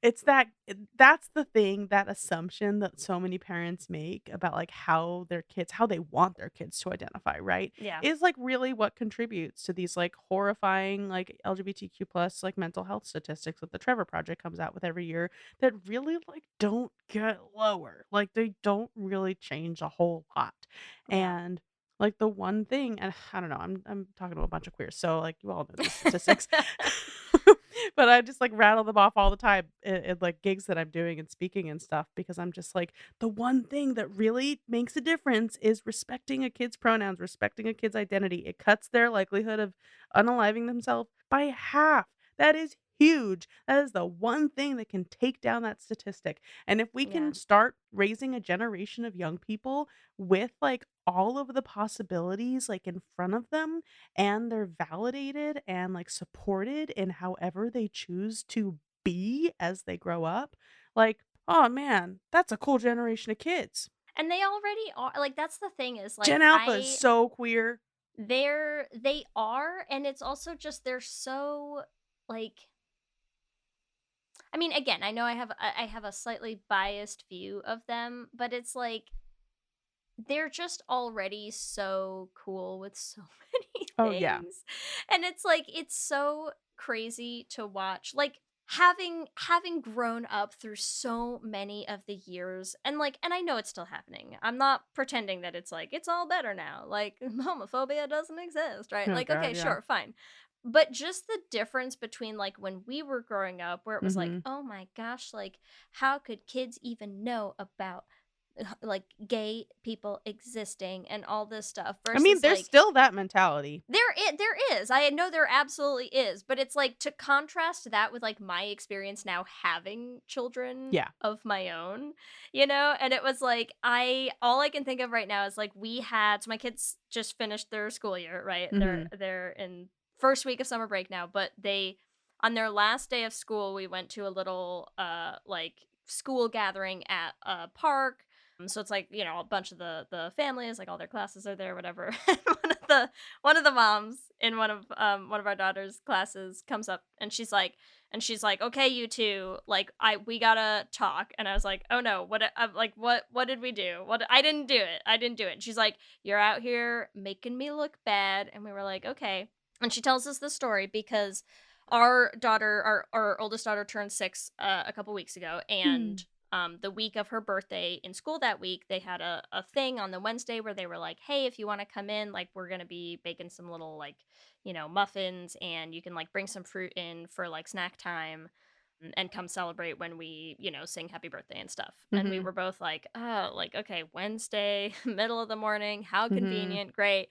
it's that's the thing, that assumption that so many parents make about like how they want their kids to identify, right? Yeah. Is like really what contributes to these like horrifying like LGBTQ plus like mental health statistics that the Trevor Project comes out with every year, that really like don't get lower. Like they don't really change a whole lot. Yeah. And like the one thing, and I don't know, I'm talking to a bunch of queers, so like you all know these statistics. But I just like rattle them off all the time in like gigs that I'm doing and speaking and stuff, because I'm just like, the one thing that really makes a difference is respecting a kid's pronouns, respecting a kid's identity. It cuts their likelihood of unaliving themselves by half. That is huge. That is the one thing that can take down that statistic. And if we Yeah. can start raising a generation of young people with like all of the possibilities like in front of them, and they're validated and like supported in however they choose to be as they grow up, like, oh man, that's a cool generation of kids. And they already are. Like, that's the thing is, like, Gen Alpha is so queer. they are, and it's also just they're so, like, I mean, again, I know I have a slightly biased view of them, but it's like they're just already so cool with so many Oh yeah. things. And it's like it's so crazy to watch. Like having grown up through so many of the years, and like, and I know it's still happening. I'm not pretending that it's like it's all better now. Like homophobia doesn't exist, right? Oh Like, god, okay, yeah. sure, fine. But just the difference between like when we were growing up, where it was like, Mhm. oh my gosh, like how could kids even know about like gay people existing and all this stuff, I mean, versus there's like still that mentality. there is, I know there absolutely is, but it's like to contrast that with like my experience now having children Yeah. of my own, you know. And it was like all I can think of right now is like we had, so my kids just finished their school year, right? Mhm. They're in first week of summer break now, but they, on their last day of school, we went to a little like school gathering at a park. So it's like, you know, a bunch of the families, like all their classes are there, whatever. And one of the moms in one of our daughter's classes comes up, and she's like, okay, you two, like we gotta talk. And I was like, oh no, I'm like, what did we do? I didn't do it. And she's like, you're out here making me look bad. And we were like, okay. And she tells us the story because our daughter, our oldest daughter, turned 6 a couple weeks ago, and the week of her birthday in school that week, they had a thing on the Wednesday where they were like, hey, if you want to come in, like we're going to be baking some little like, you know, muffins, and you can like bring some fruit in for like snack time and come celebrate when we, you know, sing happy birthday and stuff. And we Mhm. were both like, oh, like, okay, Wednesday, middle of the morning, how Mhm. convenient, great.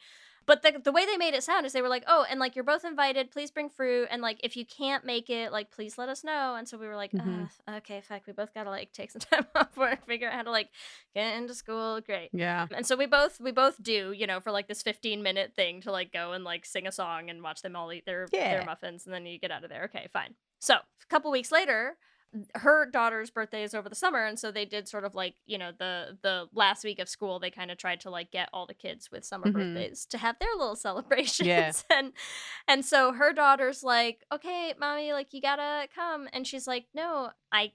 But the way they made it sound is they were like, oh, and like you're both invited, please bring fruit, and like if you can't make it, like please let us know. And so we were like, Mhm. okay, fuck, we both gotta like take some time off work, figure out how to like get into school, great. Yeah. And so we both do, you know, for like this 15-minute thing to like go and like sing a song and watch them all eat their Yeah. muffins, and then you get out of there. Okay, fine. So a couple weeks later, her daughter's birthday is over the summer, and so they did sort of like, you know, the last week of school, they kind of tried to like get all the kids with summer Mhm. birthdays to have their little celebrations. Yeah. And so her daughter's like, okay, mommy, like you gotta come. And she's like, no, I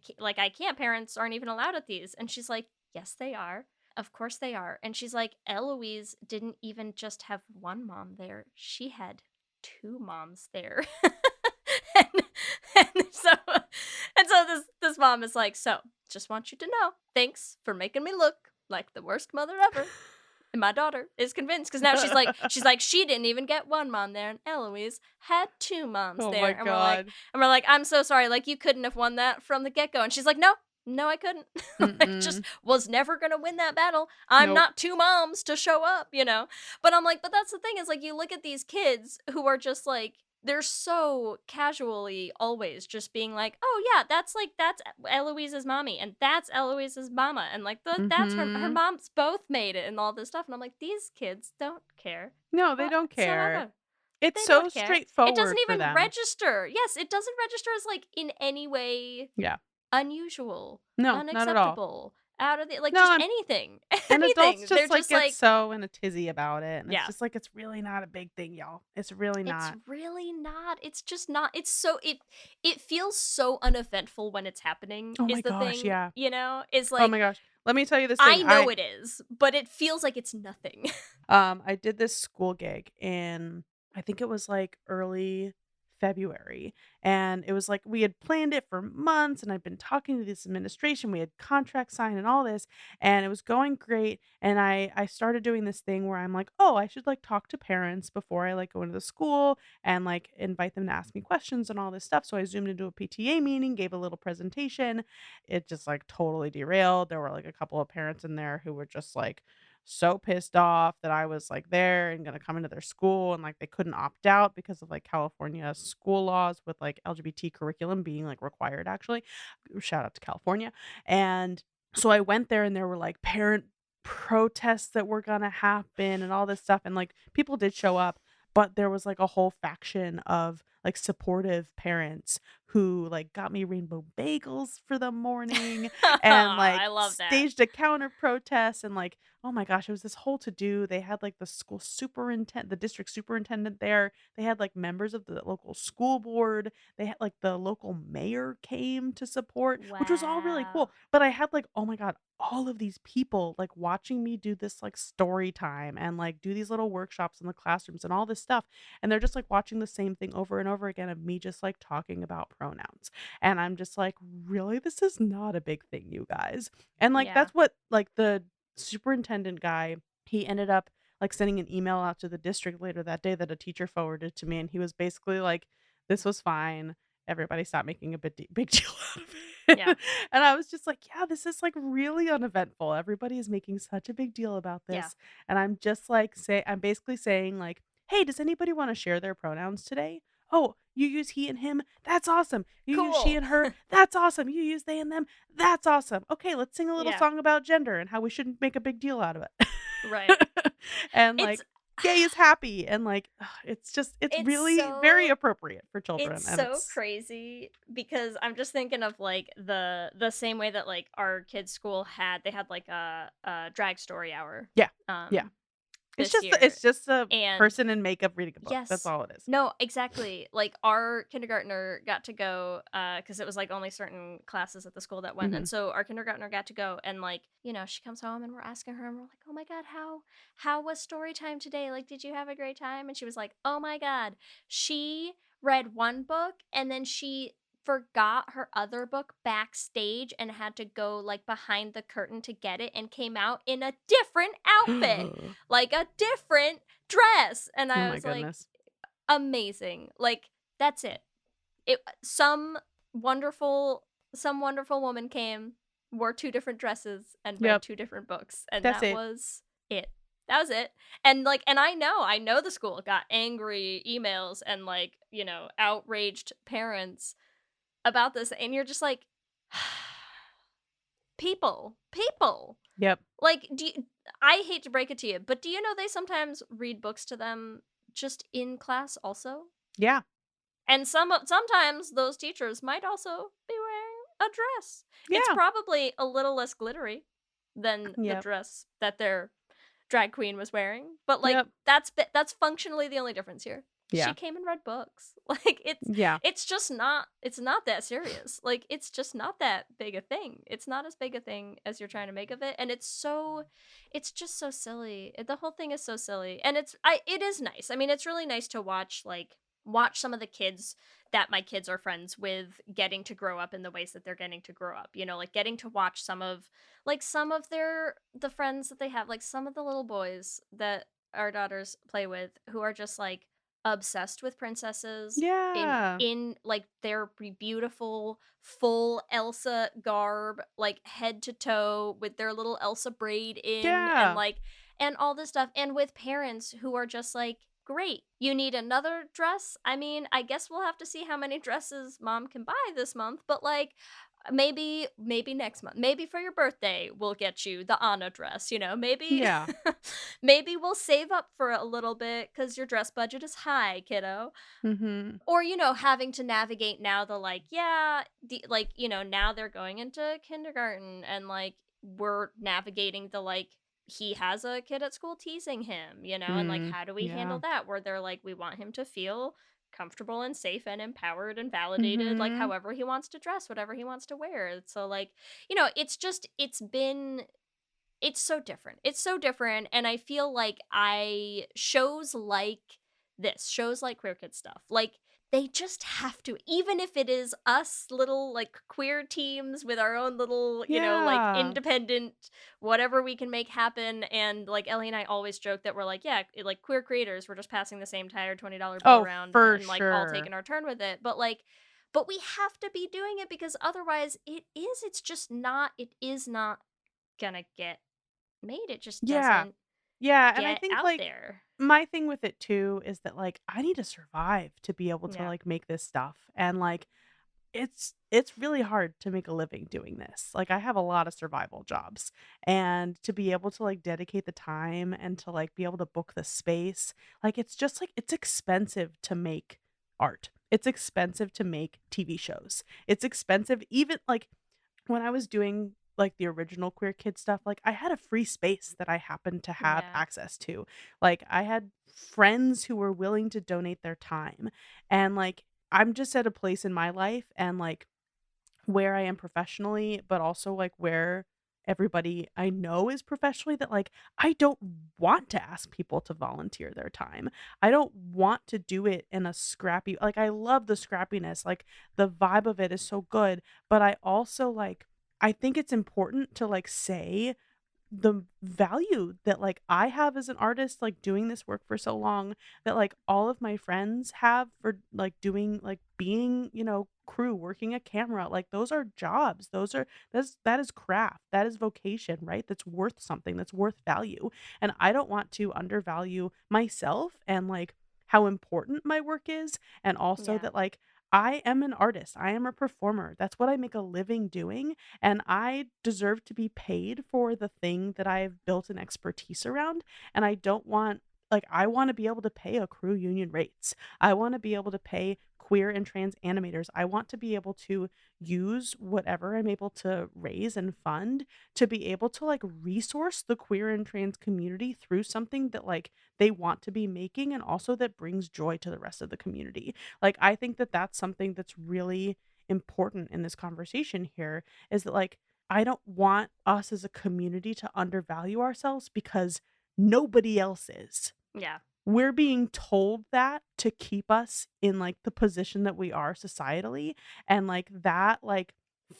can't, parents aren't even allowed at these. And she's like, yes they are, of course they are. And she's like, Eloise didn't even just have one mom there, she had two moms there. and, and so this mom is like, so just want you to know, thanks for making me look like the worst mother ever. And my daughter is convinced, because now she's like she didn't even get one mom there, and Eloise had two moms Oh there. my And god. we're like, I'm so sorry, like you couldn't have won that from the get-go. And she's like, no, I couldn't. Like, just was never gonna win that battle. I'm Nope. not two moms to show up, you know. But I'm like, but that's the thing, is like you look at these kids who are just like, they're so casually always just being like, oh yeah, that's Eloise's mommy and that's Eloise's mama and like that's her mom's both made it and all this stuff. And I'm like, these kids don't care No, they don't care. whatsoever. It's They so don't care. It straightforward doesn't for even them. register. Yes, it doesn't register as like in any way Yeah. unusual, No, not at all. unacceptable, out of the like No, just and- anything. And Anything. adults They're just like just get like so in a tizzy about it. And Yeah. it's just like, it's really not a big thing, y'all. It's really not. It's really not. It's just not. It's so it feels so uneventful when it's happening. Oh is my the gosh, thing, yeah. you know? Is Oh like my gosh. Let me tell you this I thing. know it is, but it feels like it's nothing. I did this school gig in, I think it was like early February. And it was like we had planned it for months and I'd been talking to this administration. We had contracts signed and all this, and it was going great. And I started doing this thing where I'm like, oh, I should like talk to parents before I like go into the school and like invite them to ask me questions and all this stuff. So I zoomed into a PTA meeting, gave a little presentation. It just like totally derailed. There were like a couple of parents in there who were just like so pissed off that I was like there and gonna come into their school, and like they couldn't opt out because of like California school laws with like LGBT curriculum being like required actually. Shout out to California. And so I went there and there were like parent protests that were gonna happen and all this stuff, and like people did show up, but there was like a whole faction of like supportive parents who like got me rainbow bagels for the morning and like I love that. staged a counter protest, and like, oh my gosh, it was this whole to do. They had like the school superintendent, the district superintendent there. They had like members of the local school board. They had like the local mayor came to support, which was all really Wow. cool. But I had like, oh my God, all of these people like watching me do this like story time and like do these little workshops in the classrooms and all this stuff. And they're just like watching the same thing over and over again of me just like talking about pronouns. And I'm just like, really, this is not a big thing, you guys. And like, Yeah. that's what like the superintendent guy, he ended up like sending an email out to the district later that day that a teacher forwarded to me. And he was basically like, this was fine. Everybody stop making a big deal out of it. Yeah. And I was just like, yeah, this is like really uneventful. Everybody is making such a big deal about this. Yeah. And I'm just like, I'm basically saying like, hey, does anybody want to share their pronouns today? Oh, you use he and him? That's awesome. You use she Cool. and her? That's awesome. You use they and them? That's awesome. Okay, let's sing a little Yeah. song about gender and how we shouldn't make a big deal out of it. Right. And like, It's gay is happy, and like, it's It's really very so- appropriate for children. It's and so crazy because I'm just thinking of like the same way that like our kids' school had like a drag story hour. Yeah. Yeah. It's this just a And- person in makeup reading a book. Yes. That's all it is. No, exactly. Like our kindergartner got to go because it was like only certain classes at the school that went, and so our kindergartner got to go, and like she comes home and we're asking her, and we're like, oh my God, how was story time today? Like, did you have a great time? And she was like, oh my God, she read one book and then she forgot her other book backstage and had to go like behind the curtain to get it and came out in a different outfit, like a different dress. And I Oh my was like, goodness. amazing. Like, that's it. Some wonderful woman came, wore two different dresses, and read Yep. two different books, and That's that it. was it. That was it. And like, and I know the school got angry emails and like, outraged parents about this, and you're just like, people. Yep. Like, I hate to break it to you, but do you know they sometimes read books to them just in class also? Yeah. And sometimes those teachers might also be wearing a dress. It's Yeah. probably a little less glittery than the Yep. dress that their drag queen was wearing, but like Yep. that's functionally the only difference here. Yeah. She came and read books. Like Yeah. it's just not that serious. Like it's just not that big a thing. It's not as big a thing as you're trying to make of it, and it's just so silly. The whole thing is so silly. And it is nice. I mean, it's really nice to watch some of the kids that my kids are friends with getting to grow up in the ways that they're getting to grow up, like getting to watch some of the friends that they have, like some of the little boys that our daughters play with who are just like obsessed with princesses Yeah. in like their beautiful full Elsa garb, like head to toe with their little Elsa braid in Yeah. and all this stuff, and with parents who are just like, great. You need another dress? I mean, I guess we'll have to see how many dresses mom can buy this month, but like maybe next month. Maybe for your birthday we'll get you the Anna dress, you know. Maybe Yeah. maybe we'll save up for a little bit cuz your dress budget is high, kiddo. Mhm. Or, you know, having to navigate now the like, like, you know, now they're going into kindergarten and like we're navigating the like he has a kid at school teasing him, you know, and like how do we Yeah. handle that where they're like we want him to feel comfortable and safe and empowered and validated like Mhm. however he wants to dress, whatever he wants to wear. So like, you know, it's so different. It's so different. And I feel like shows like shows like Queer Kid stuff, like they just have to, even if it is us little like queer teams with our own little, you know, like Yeah. independent, whatever we can make happen. And like Ellie and I always joke that we're like, yeah, like queer creators, we're just passing the same tired $20 bill Oh, around for and like all sure. taking our turn with it. But like, but we have to be doing it because otherwise it is not gonna get made. It just Yeah. doesn't Yeah, and I get think, out like, there. my thing with it too is that, like, I need to survive to be able to, Yeah. like, make this stuff, and, like, it's really hard to make a living doing this. Like, I have a lot of survival jobs, and to be able to, like, dedicate the time and to, like, be able to book the space, like, it's just, like it's expensive to make art. It's expensive to make TV shows. It's expensive even, like, when I was doing, like, the original Queer Kid stuff, like, I had a free space that I happened to have Yeah. access to. Like, I had friends who were willing to donate their time, and, like, I'm just at a place in my life and, like, where I am professionally, but also, like, where everybody I know is professionally that, like, I don't want to ask people to volunteer their time. I don't want to do it in a scrappy like, I love the scrappiness, like, the vibe of it is so good, but I also, like I think it's important to, like, say the value that, like, I have as an artist, like, doing this work for so long, that, like, all of my friends have for, like, doing like, being, you know, crew, working a camera, like, those are jobs. That is craft, that is vocation, right? That's worth something, that's worth value, and I don't want to undervalue myself and, like, how important my work is, and also Yeah. that, like, I am an artist, I am a performer, that's what I make a living doing, and I deserve to be paid for the thing that I've built an expertise around. And I don't want, like, I want to be able to pay a crew union rates. I want to be able to pay queer and trans animators. I want to be able to use whatever I'm able to raise and fund to be able to, like, resource the queer and trans community through something that, like, they want to be making and also that brings joy to the rest of the community. Like, I think that that's something that's really important in this conversation here, is that, like, I don't want us as a community to undervalue ourselves because nobody else is. Yeah. We're being told that to keep us in, like, the position that we are societally, and, like, that, like,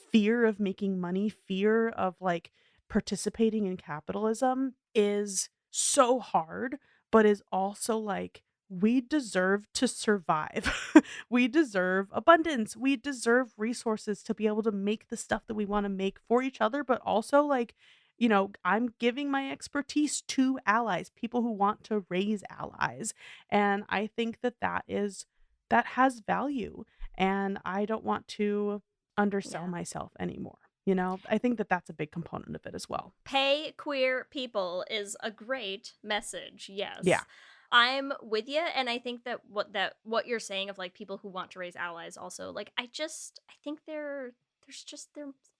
fear of making money, fear of, like, participating in capitalism is so hard, but is also, like, we deserve to survive. We deserve abundance. We deserve resources to be able to make the stuff that we wanna make for each other, but also, like, you know, I'm giving my expertise to allies, people who want to raise allies. And I think that that has value. And I don't want to undersell Yeah. myself anymore. You know, I think that that's a big component of it as well. Pay queer people is a great message. Yeah. Yes. I'm with you, and I think that what you're saying of like people who want to raise allies also, like I think there's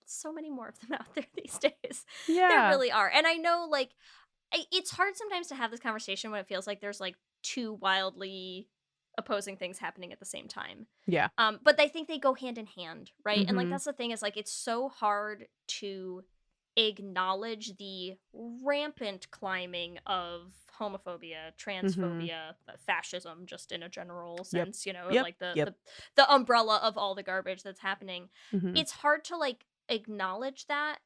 so many more of them out there these days. There Yeah. really are. And I know like it's hard sometimes to have this conversation when it feels like there's like two wildly opposing things happening at the same time. Yeah. But I think they go hand in hand, right? And like Mhm. that's the thing is like it's so hard to acknowledge the rampant climbing of homophobia, Mhm. transphobia, fascism, just in a general Yep. sense, you know, Yep. like Yep. the umbrella of all the garbage that's happening. Mhm. It's hard to like acknowledge that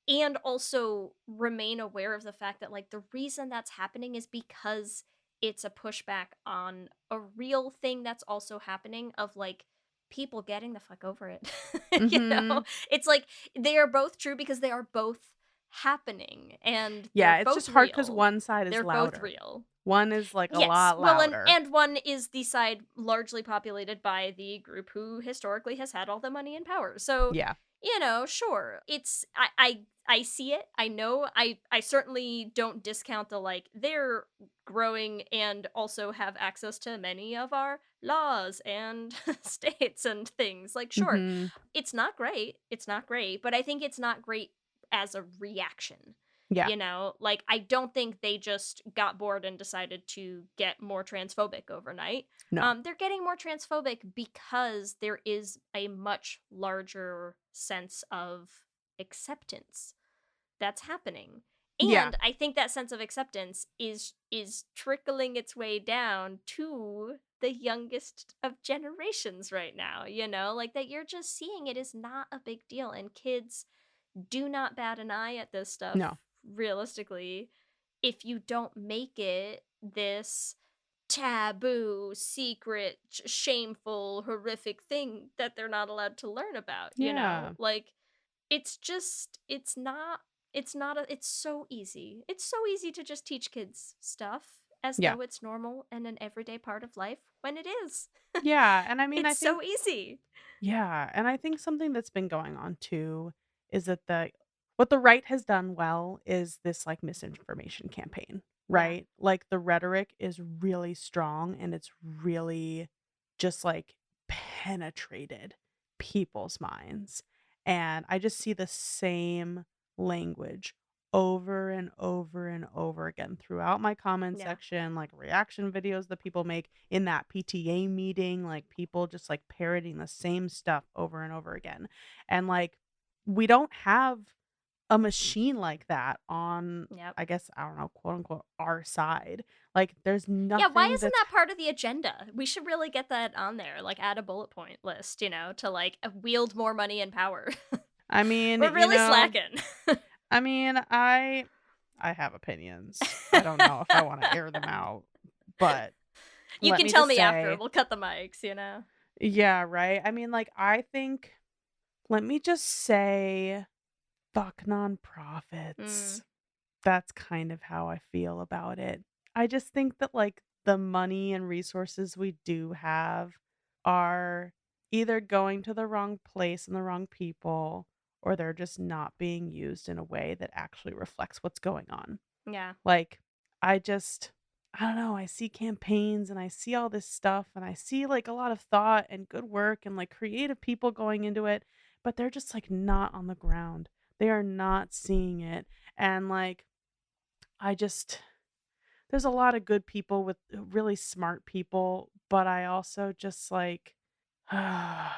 and also remain aware of the fact that like the reason that's happening is because it's a pushback on a real thing that's also happening of like people getting the fuck over it. You know, Mhm. it's like they are both true because they are both happening, and Yeah, they're it's both just hard because real. one side is They're louder. both real. One is like a Yes, lot well, louder. and one is the side largely populated by the group who historically has had all the money and power. So, Yeah. sure, it's I see it. I know. I certainly don't discount the like they're growing and also have access to many of our laws and states and things. Like, sure, Mhm. it's not great. It's not great, but I think it's not great as a reaction. Yeah. Like, I don't think they just got bored and decided to get more transphobic overnight. No. They're getting more transphobic because there is a much larger sense of acceptance that's happening. Yeah. And I think that sense of acceptance is trickling its way down to the youngest of generations right now, like that you're just seeing it is not a big deal, and kids do not bat an eye at this stuff No. realistically if you don't make it this taboo, secret, shameful, horrific thing that they're not allowed to learn about, Yeah. like it's just it's so easy. It's so easy to just teach kids stuff as Yeah. though it's normal and an everyday part of life when it is. Yeah, and I mean, I It's think so easy. yeah, and I think something that's been going on too is that what the right has done well is this like misinformation campaign, Yeah. right? Like the rhetoric is really strong and it's really just like penetrated people's minds. And I just see the same language over and over and over again throughout my comment Yeah. section, like reaction videos that people make in that PTA meeting, like people just like parroting the same stuff over and over again. And like we don't have a machine like that on, Yep. I guess, I don't know, quote unquote, our side. Like there's nothing Yeah, why isn't that's that part of the agenda? We should really get that on there, like add a bullet point list, to like wield more money and power. I mean, We're really slacking. I mean, I have opinions. I don't know if I want to air them out, but You let can me tell just me after. say, We'll cut the mics, yeah, right. I mean, like I think, let me just say, fuck nonprofits. Mm. That's kind of how I feel about it. I just think that like the money and resources we do have are either going to the wrong place and the wrong people, or they're just not being used in a way that actually reflects what's going on. Yeah. Like, I don't know, I see campaigns and I see all this stuff and I see like a lot of thought and good work and like creative people going into it, but they're just like not on the ground. They are not seeing it. And like, there's a lot of good people with really smart people, but I also just like, I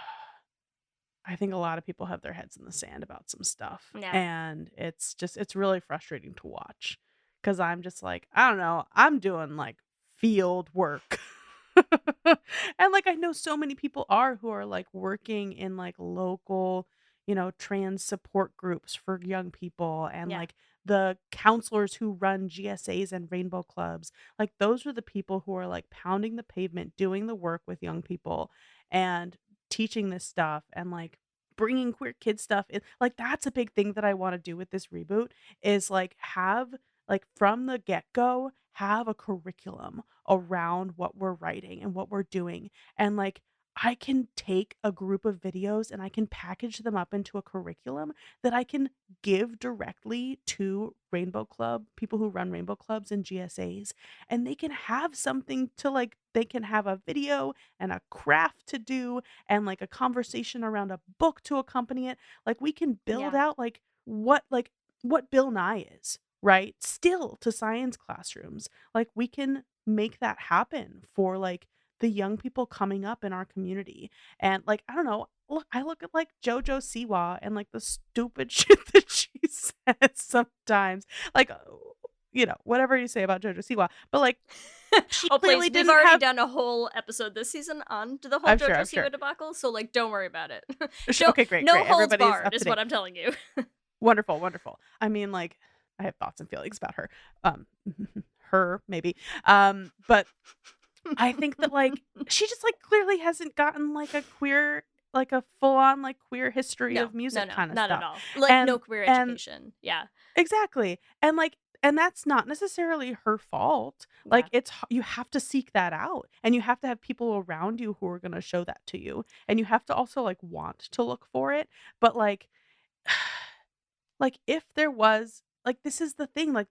think a lot of people have their heads in the sand about some stuff. Yeah. And it's really frustrating to watch because I'm just like, I don't know, I'm doing like field work. And like, I know so many people who are like working in like local, trans support groups for young people and Yeah. like the counselors who run GSAs and rainbow clubs. Like, those are the people who are like pounding the pavement, doing the work with young people and teaching this stuff and like bringing queer kid stuff in. Like, that's a big thing that I want to do with this reboot is like have like from the get-go have a curriculum around what we're writing and what we're doing. And like I can take a group of videos and I can package them up into a curriculum that I can give directly to Rainbow Club, people who run Rainbow Clubs and GSAs, and they can have something to like, they can have a video and a craft to do and like a conversation around a book to accompany it. Like we can build Yeah. out like what Bill Nye is, right? Still to science classrooms. Like we can make that happen for like the young people coming up in our community. And like, I don't know, I look at like JoJo Siwa and like the stupid shit that she says sometimes. Like, whatever you say about JoJo Siwa, but like she clearly please, we've didn't already have done a whole episode this season on the whole I'm JoJo sure. Siwa debacle, so like don't worry about it. Okay, great. No great. holds Everybody's barred up is to what date. I'm telling you. Wonderful. I mean, like, I have thoughts and feelings about her. Her maybe. But I think that like she just like clearly hasn't gotten like a queer like a full on like queer history No, of music no, kind of not stuff. at all. Like no queer And education. Yeah. exactly. And that's not necessarily her fault. Like Yeah. you have to seek that out, and you have to have people around you who are going to show that to you, and you have to also like want to look for it. But like if there was like this is the thing, like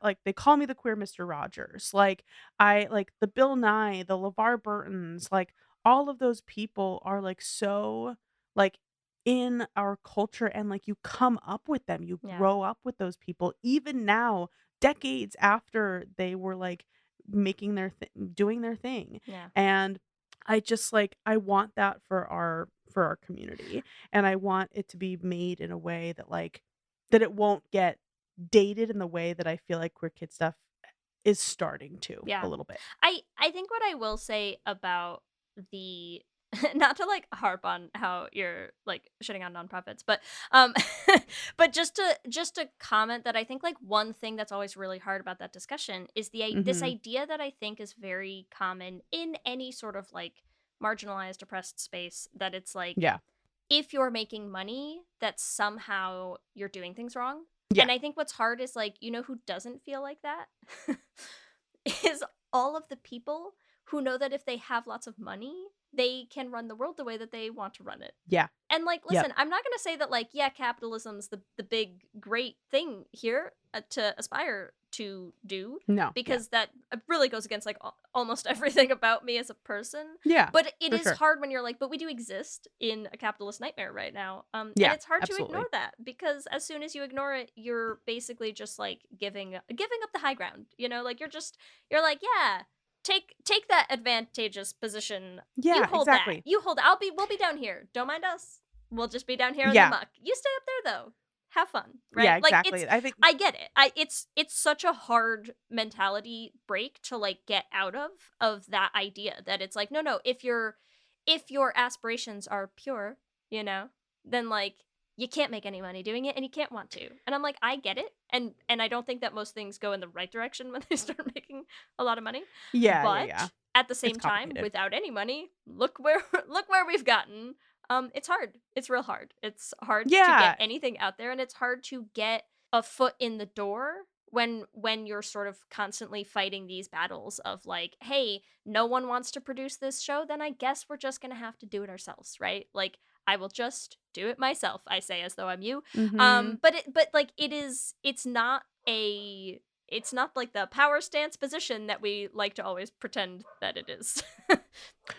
like they call me the queer Mr. Rogers. Like I like the Bill Nye, the LeVar Burtons, like all of those people are like so like in our culture, and like you come up with them, you Yeah. grow up with those people even now, decades after they were like making doing their thing. Yeah. And I just like I want that for our community, and I want it to be made in a way that like that it won't get dated in the way that I feel like queer kid stuff is starting to Yeah. a little bit. I think what I will say about the not to like harp on how you're like shitting on nonprofits, but but just to comment that I think like one thing that's always really hard about that discussion is this Mhm. idea that I think is very common in any sort of like marginalized oppressed space, that it's like Yeah. if you're making money that somehow you're doing things wrong. Yeah. And I think what's hard is like, who doesn't feel like that is all of the people who know that if they have lots of money, they can run the world the way that they want to run it. Yeah. And like, Yep. listen, I'm not going to say that like, yeah, capitalism's the big great thing here to aspire to do, No. because that really goes against like almost everything about me as a person. Yeah. But it for is sure. hard when you're like, but we do exist in a capitalist nightmare right now. And Yeah, it's hard to absolutely. ignore that, because as soon as you ignore it, you're basically just like giving up the high ground. Like you're like, yeah, take that advantageous position. You Yeah, hold exactly. that. You hold it. We'll be down here. Don't mind us. We'll just be down here in Yeah. the muck. You stay up there though. Have fun, right? Yeah, Like exactly. I think I get it. It's such a hard mentality break to like get out of that idea that it's like, no, if your aspirations are pure, then like you can't make any money doing it, and you can't want to. And I'm like, I get it. And I don't think that most things go in the right direction when they start making a lot of money. yeah, But yeah. at the same time, complicated. without any money, look where we've gotten. It's hard. It's real hard. It's hard to Yeah. get anything out there, and it's hard to get a foot in the door when you're sort of constantly fighting these battles of like, hey, no one wants to produce this show, then I guess we're just gonna have to do it ourselves, right? Like, I will just do it myself, I say as though I'm you. Mhm. But like it's not like the power stance position that we like to always pretend that it is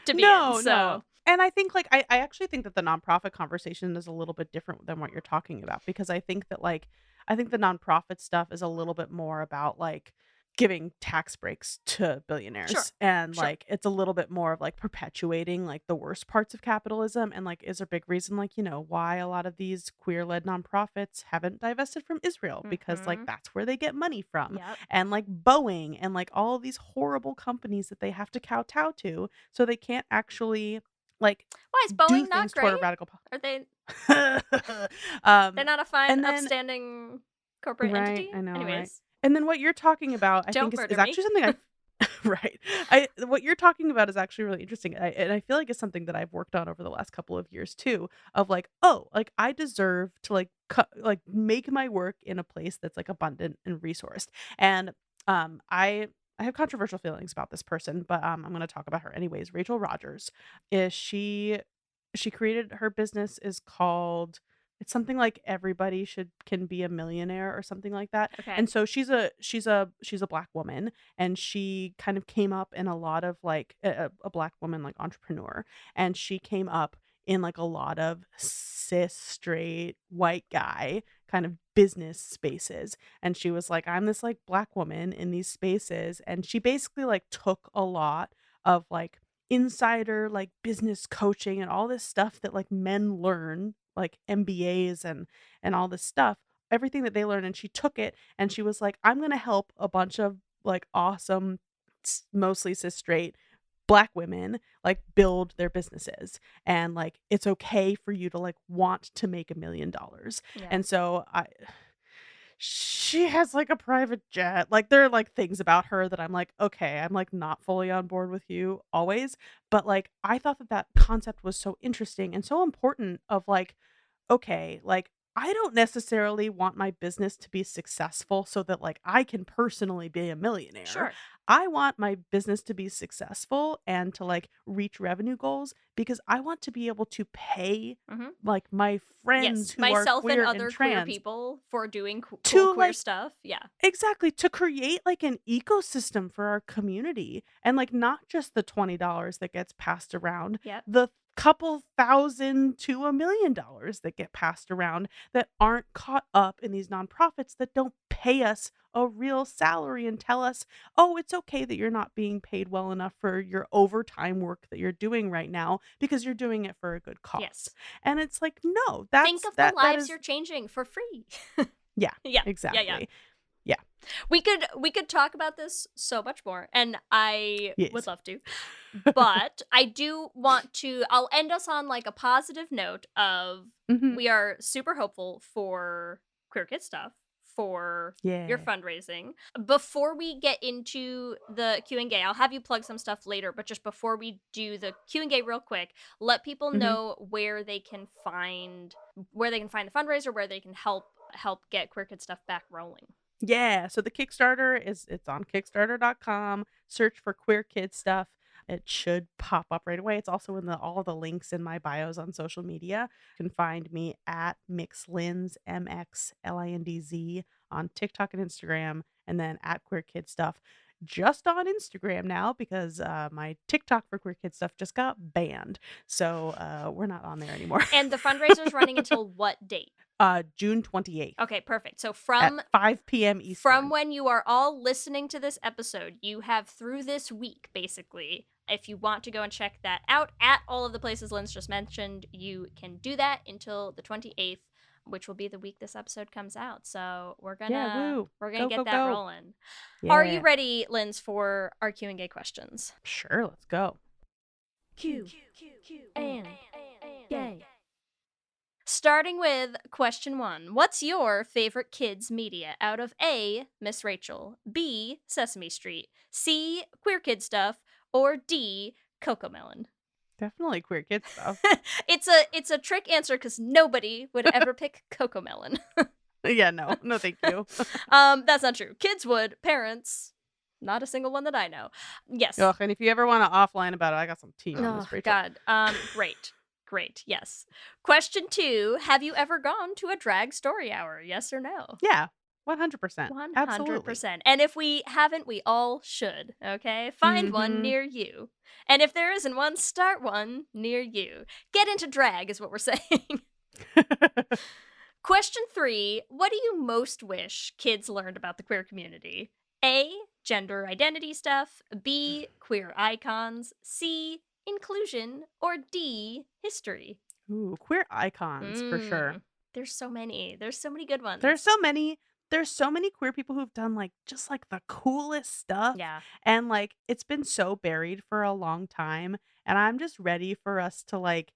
to be in. So No. And I think like I actually think that the nonprofit conversation is a little bit different than what you're talking about, because I think that like I think the nonprofit stuff is a little bit more about like giving tax breaks to billionaires. Sure. And Sure. like it's a little bit more of like perpetuating like the worst parts of capitalism, and like is a big reason like why a lot of these queer-led nonprofits haven't divested from Israel, because like Mhm. that's where they get money from. Yep. And like Boeing and like all of these horrible companies that they have to kowtow to, so they can't actually like Why is do Boeing not things toward a great? radical Are they? um They're not a fine, and then upstanding corporate right, entity. I know, right? Anyways, And then what you're talking about, I don't think is murder actually me. something I right. What you're talking about is actually really interesting. And I feel like it's something that I've worked on over the last couple of years too, of like, oh, like I deserve to like like make my work in a place that's like abundant and resourced. And I have controversial feelings about this person, but I'm going to talk about her anyways. Rachel Rogers is she created her business is called it's something like everybody can be a millionaire or something like that. Okay. And so she's a black woman, and she kind of came up in a lot of like a black woman like entrepreneur, and she came up in like a lot of cis straight white guy kind of business spaces. And she was like, I'm this like black woman in these spaces, and she basically like took a lot of like insider like business coaching and all this stuff that like men learn, like MBAs and all this stuff, everything that they learn, and she took it and she was like, I'm going to help a bunch of like awesome mostly cis straight black women like build their businesses, and like it's okay for you to like want to make $1 million. Yeah. And so she has like a private jet. Like there are like things about her that I'm like, okay, I'm like not fully on board with you always. But like I thought that that concept was so interesting and so important of like, okay, like I don't necessarily want my business to be successful so that like I can personally be a millionaire. Sure. I want my business to be successful and to like reach revenue goals because I want to be able to pay Mhm. like my friends Yes, who are myself and queer other and queer trans people for doing cool to queer like stuff. Yeah. exactly, to create, like, an ecosystem for our community, and, like, not just the $20 that gets passed around, Yep. the couple thousand to $1,000,000 that get passed around that aren't caught up in these nonprofits that don't pay us a real salary and tell us, "Oh, it's okay that you're not being paid well enough for your overtime work that you're doing right now because you're doing it for a good cause." Yes. And it's like, "No, Think of the that lives is." you're changing for free. Yeah, Yeah. exactly. Yeah. We could talk about this so much more, and I would Yes. love to. But I do want to I'll end us on like a positive note of Mhm. we are super hopeful for Queer Kid stuff, for your Yeah. fundraising. Before we get into the Q&A, I'll have you plug some stuff later, but just before we do the Q&A real quick, let people Mhm. know where they can find the fundraiser, where they can help get Queer Kid stuff back rolling. Yeah, so the Kickstarter it's on kickstarter.com. Search for queer kid stuff. It should pop up right away. It's also in all the links in my bios on social media. You can find me at MixLindz, MXLINDZ on TikTok and Instagram, and then at Queer Kid Stuff just on Instagram now because my TikTok for Queer Kid Stuff just got banned. So we're not on there anymore. And the fundraiser's running until what date? June 28th Okay, perfect. So at from 5 p.m. Eastern. From when you are all listening to this episode, you have through this week, basically. If you want to go and check that out at all of the places Lindz just mentioned, you can do that until the 28th, which will be the week this episode comes out. So we're Yeah, gonna woo. get Go, that go. rolling. Are you Yeah. ready, Lindz, for our Q&A questions? Sure, let's go. Q and gay. Starting with question 1. What's your favorite kids' media out of A, Miss Rachel, B, Sesame Street, C, Queer Kid Stuff, or D, Cocomelon? Definitely queer kid stuff. It's a trick answer because nobody would ever pick Cocomelon. Yeah, no, thank you. That's not true. Kids would. Parents, not a single one that I know. Yes. Ugh, and if you ever want to offline about it, I got some tea on Oh, this, Rachel. God. Great. Yes. Question 2. Have you ever gone to a drag story hour? Yes or no? Yeah, 100%. Absolutely. 100%. And if we haven't, we all should, okay? Find one Mhm. near you. And if there isn't one, start one near you. Get into drag is what we're saying. Question 3. What do you most wish kids learned about the queer community? A, gender identity stuff. B, queer icons. C, inclusion. Or D, history. Ooh, queer icons for sure. There's so many. There's so many good ones. There's so many queer people who've done like just like the coolest stuff. Yeah. And like it's been so buried for a long time. And I'm just ready for us to like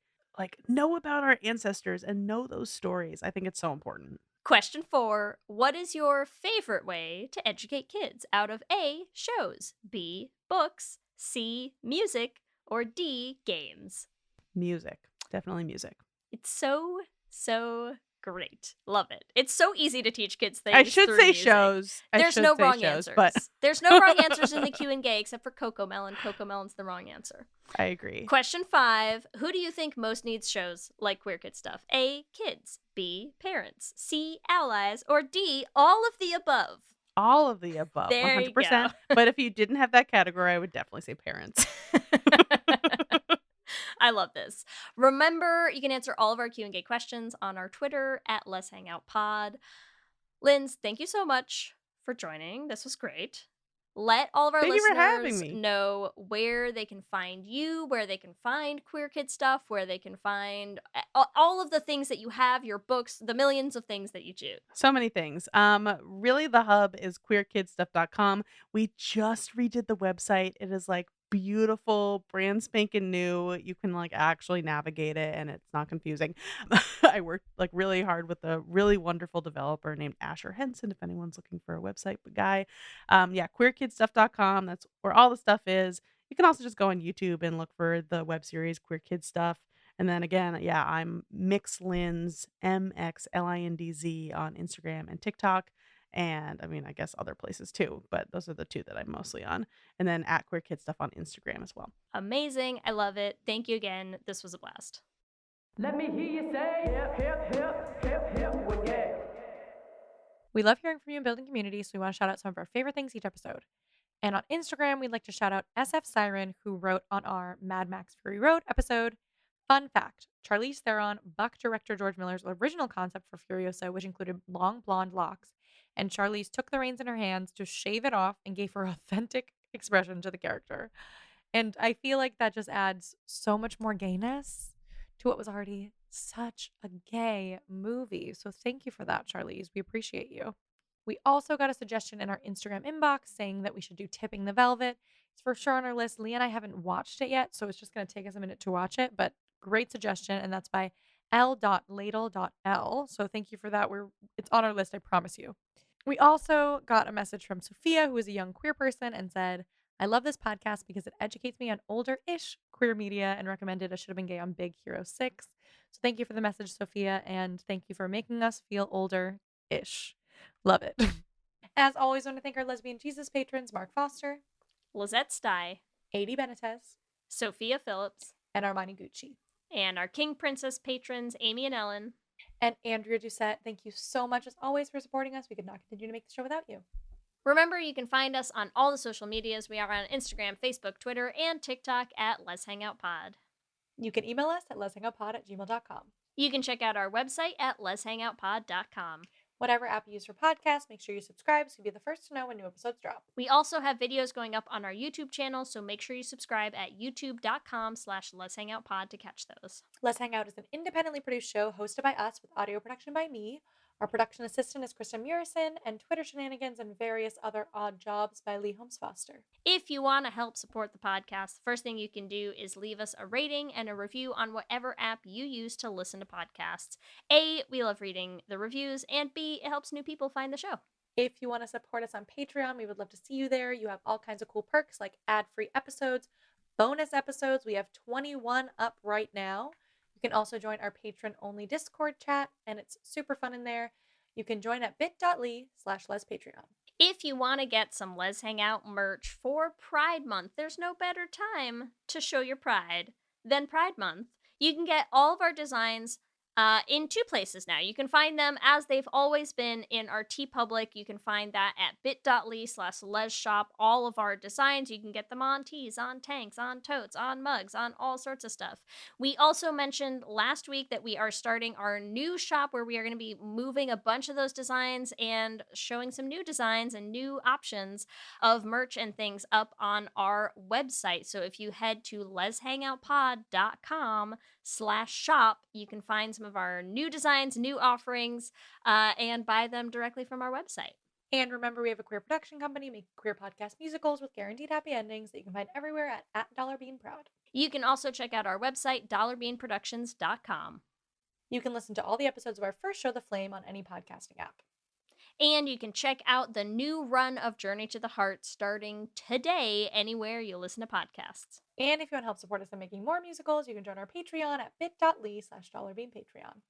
know about our ancestors and know those stories. I think it's so important. Question 4. What is your favorite way to educate kids out of A, shows, B, books, C, music, or D, games? Music. Definitely music. It's so great. Love it. It's so easy to teach kids things. I should through say music. shows. There's no wrong answers. But There's no wrong answers in the Q&A except for Cocomelon. Cocomelon's the wrong answer. I agree. Question 5. Who do you think most needs shows like Queer Kid Stuff? A, kids. B, parents. C, allies. Or D, all of the above? All of the above. There you 100%. But if you didn't have that category, I would definitely say parents. I love this. Remember, you can answer all of our Q&A questions on our Twitter at Lez Hang Out Pod. Lindz, thank you so much for joining. This was great. Let all of our Thank you for having listeners me. know where they can find you, where they can find Queer Kid Stuff, where they can find all of the things that you have, your books, the millions of things that you do. So many things. Really the hub is queerkidstuff.com. We just redid the website. It is like beautiful, brand spanking new. You can like actually navigate it and it's not confusing. I worked like really hard with a really wonderful developer named Asher Henson, if anyone's looking for a website guy. Yeah, queerkidstuff.com. That's where all the stuff is. You can also just go on YouTube and look for the web series Queer Kid Stuff. And then again, yeah, I'm Lindz, MXLINDZ on Instagram and TikTok. And I mean, I guess other places too, but those are the two that I'm mostly on. And then at Queer Kid Stuff on Instagram as well. Amazing. I love it. Thank you again. This was a blast. Let me hear you say hip, hip, hip, hip, hip, well, yeah. We love hearing from you and building community, so we want to shout out some of our favorite things each episode. And on Instagram, we'd like to shout out SF Siren, who wrote on our Mad Max Fury Road episode. Fun fact, Charlize Theron bucked director George Miller's original concept for Furiosa, which included long blonde locks, and Charlize took the reins in her hands to shave it off and gave her authentic expression to the character. And I feel like that just adds so much more gayness to what was already such a gay movie. So thank you for that, Charlize. We appreciate you. We also got a suggestion in our Instagram inbox saying that we should do Tipping the Velvet. It's for sure on our list. Leigh and I haven't watched it yet, so it's just going to take us a minute to watch it, but great suggestion, and that's by l.ladle.l. So thank you for that. It's on our list, I promise you. We also got a message from Sophia, who is a young queer person, and said, I love this podcast because it educates me on older-ish queer media and recommended I Should Have Been Gay on Big Hero 6. So thank you for the message, Sophia, and thank you for making us feel older-ish. Love it. As always, I want to thank our Lesbian Jesus patrons, Mark Foster, Lizette Stye, Adi Benitez, Sophia Phillips, and Armani Gucci. And our King Princess patrons, Amy and Ellen. And Andrea Doucette, thank you so much as always for supporting us. We could not continue to make the show without you. Remember, you can find us on all the social medias. We are on Instagram, Facebook, Twitter, and TikTok at Lez Hang Out Pod. You can email us at lezhangoutpod@gmail.com. You can check out our website at lezhangoutpod.com. Whatever app you use for podcasts, make sure you subscribe so you'll be the first to know when new episodes drop. We also have videos going up on our YouTube channel, so make sure you subscribe at youtube.com/lezhangoutpod to catch those. Lez Hang Out is an independently produced show hosted by us with audio production by me. Our production assistant is Krista Murison, and Twitter shenanigans and various other odd jobs by Leigh Holmes Foster. If you want to help support the podcast, the first thing you can do is leave us a rating and a review on whatever app you use to listen to podcasts. A, we love reading the reviews, and B, it helps new people find the show. If you want to support us on Patreon, we would love to see you there. You have all kinds of cool perks like ad-free episodes, bonus episodes. We have 21 up right now. You can also join our patron-only Discord chat, and it's super fun in there. You can join at bit.ly/LezPatreon. If you want to get some Lez Hang Out merch for Pride Month, there's no better time to show your pride than Pride Month. You can get all of our designs in two places now. You can find them as they've always been in our TeePublic. You can find that at bit.ly/LezShop. All of our designs, you can get them on tees, on tanks, on totes, on mugs, on all sorts of stuff. We also mentioned last week that we are starting our new shop where we are going to be moving a bunch of those designs and showing some new designs and new options of merch and things up on our website. So if you head to lezhangoutpod.com/shop, you can find some of our new designs, new offerings, and buy them directly from our website. And remember, we have a queer production company making queer podcast musicals with guaranteed happy endings that you can find everywhere at $1beanproud. You can also check out our website, dollarbeanproductions.com. You can listen to all the episodes of our first show, The Flame, on any podcasting app. And you can check out the new run of Journey to the Heart starting today anywhere you listen to podcasts. And if you want to help support us in making more musicals, you can join our Patreon at bit.ly/$beanpatreon.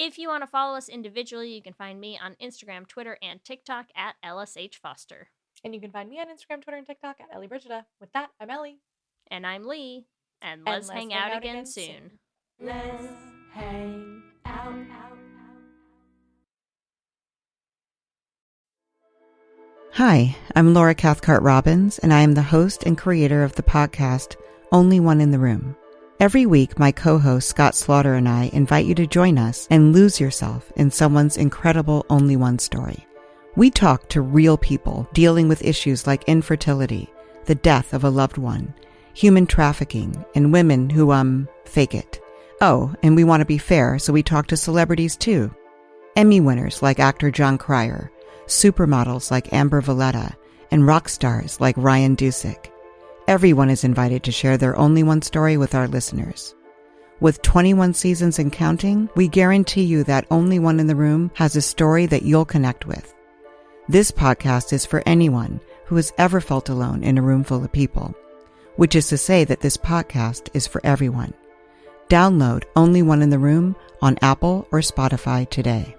If you want to follow us individually, you can find me on Instagram, Twitter, and TikTok at LSH Foster. And you can find me on Instagram, Twitter, and TikTok at Ellie Brigida. With that, I'm Ellie. And I'm Leigh. And let's hang out again soon. Let's hang out. Hi, I'm Laura Cathcart Robbins, and I am the host and creator of the podcast Only One in the Room. Every week, my co-host Scott Slaughter and I invite you to join us and lose yourself in someone's incredible Only One story. We talk to real people dealing with issues like infertility, the death of a loved one, human trafficking, and women who, fake it. Oh, and we want to be fair, so we talk to celebrities too. Emmy winners like actor John Cryer, supermodels like Amber Valletta, and rock stars like Ryan Dusick. everyone is invited to share their only one story with our listeners. With 21 seasons and counting, we guarantee you that Only One in the Room has a story that you'll connect with. This podcast is for anyone who has ever felt alone in a room full of people, which is to say that this podcast is for everyone. Download Only One in the Room on Apple or Spotify today.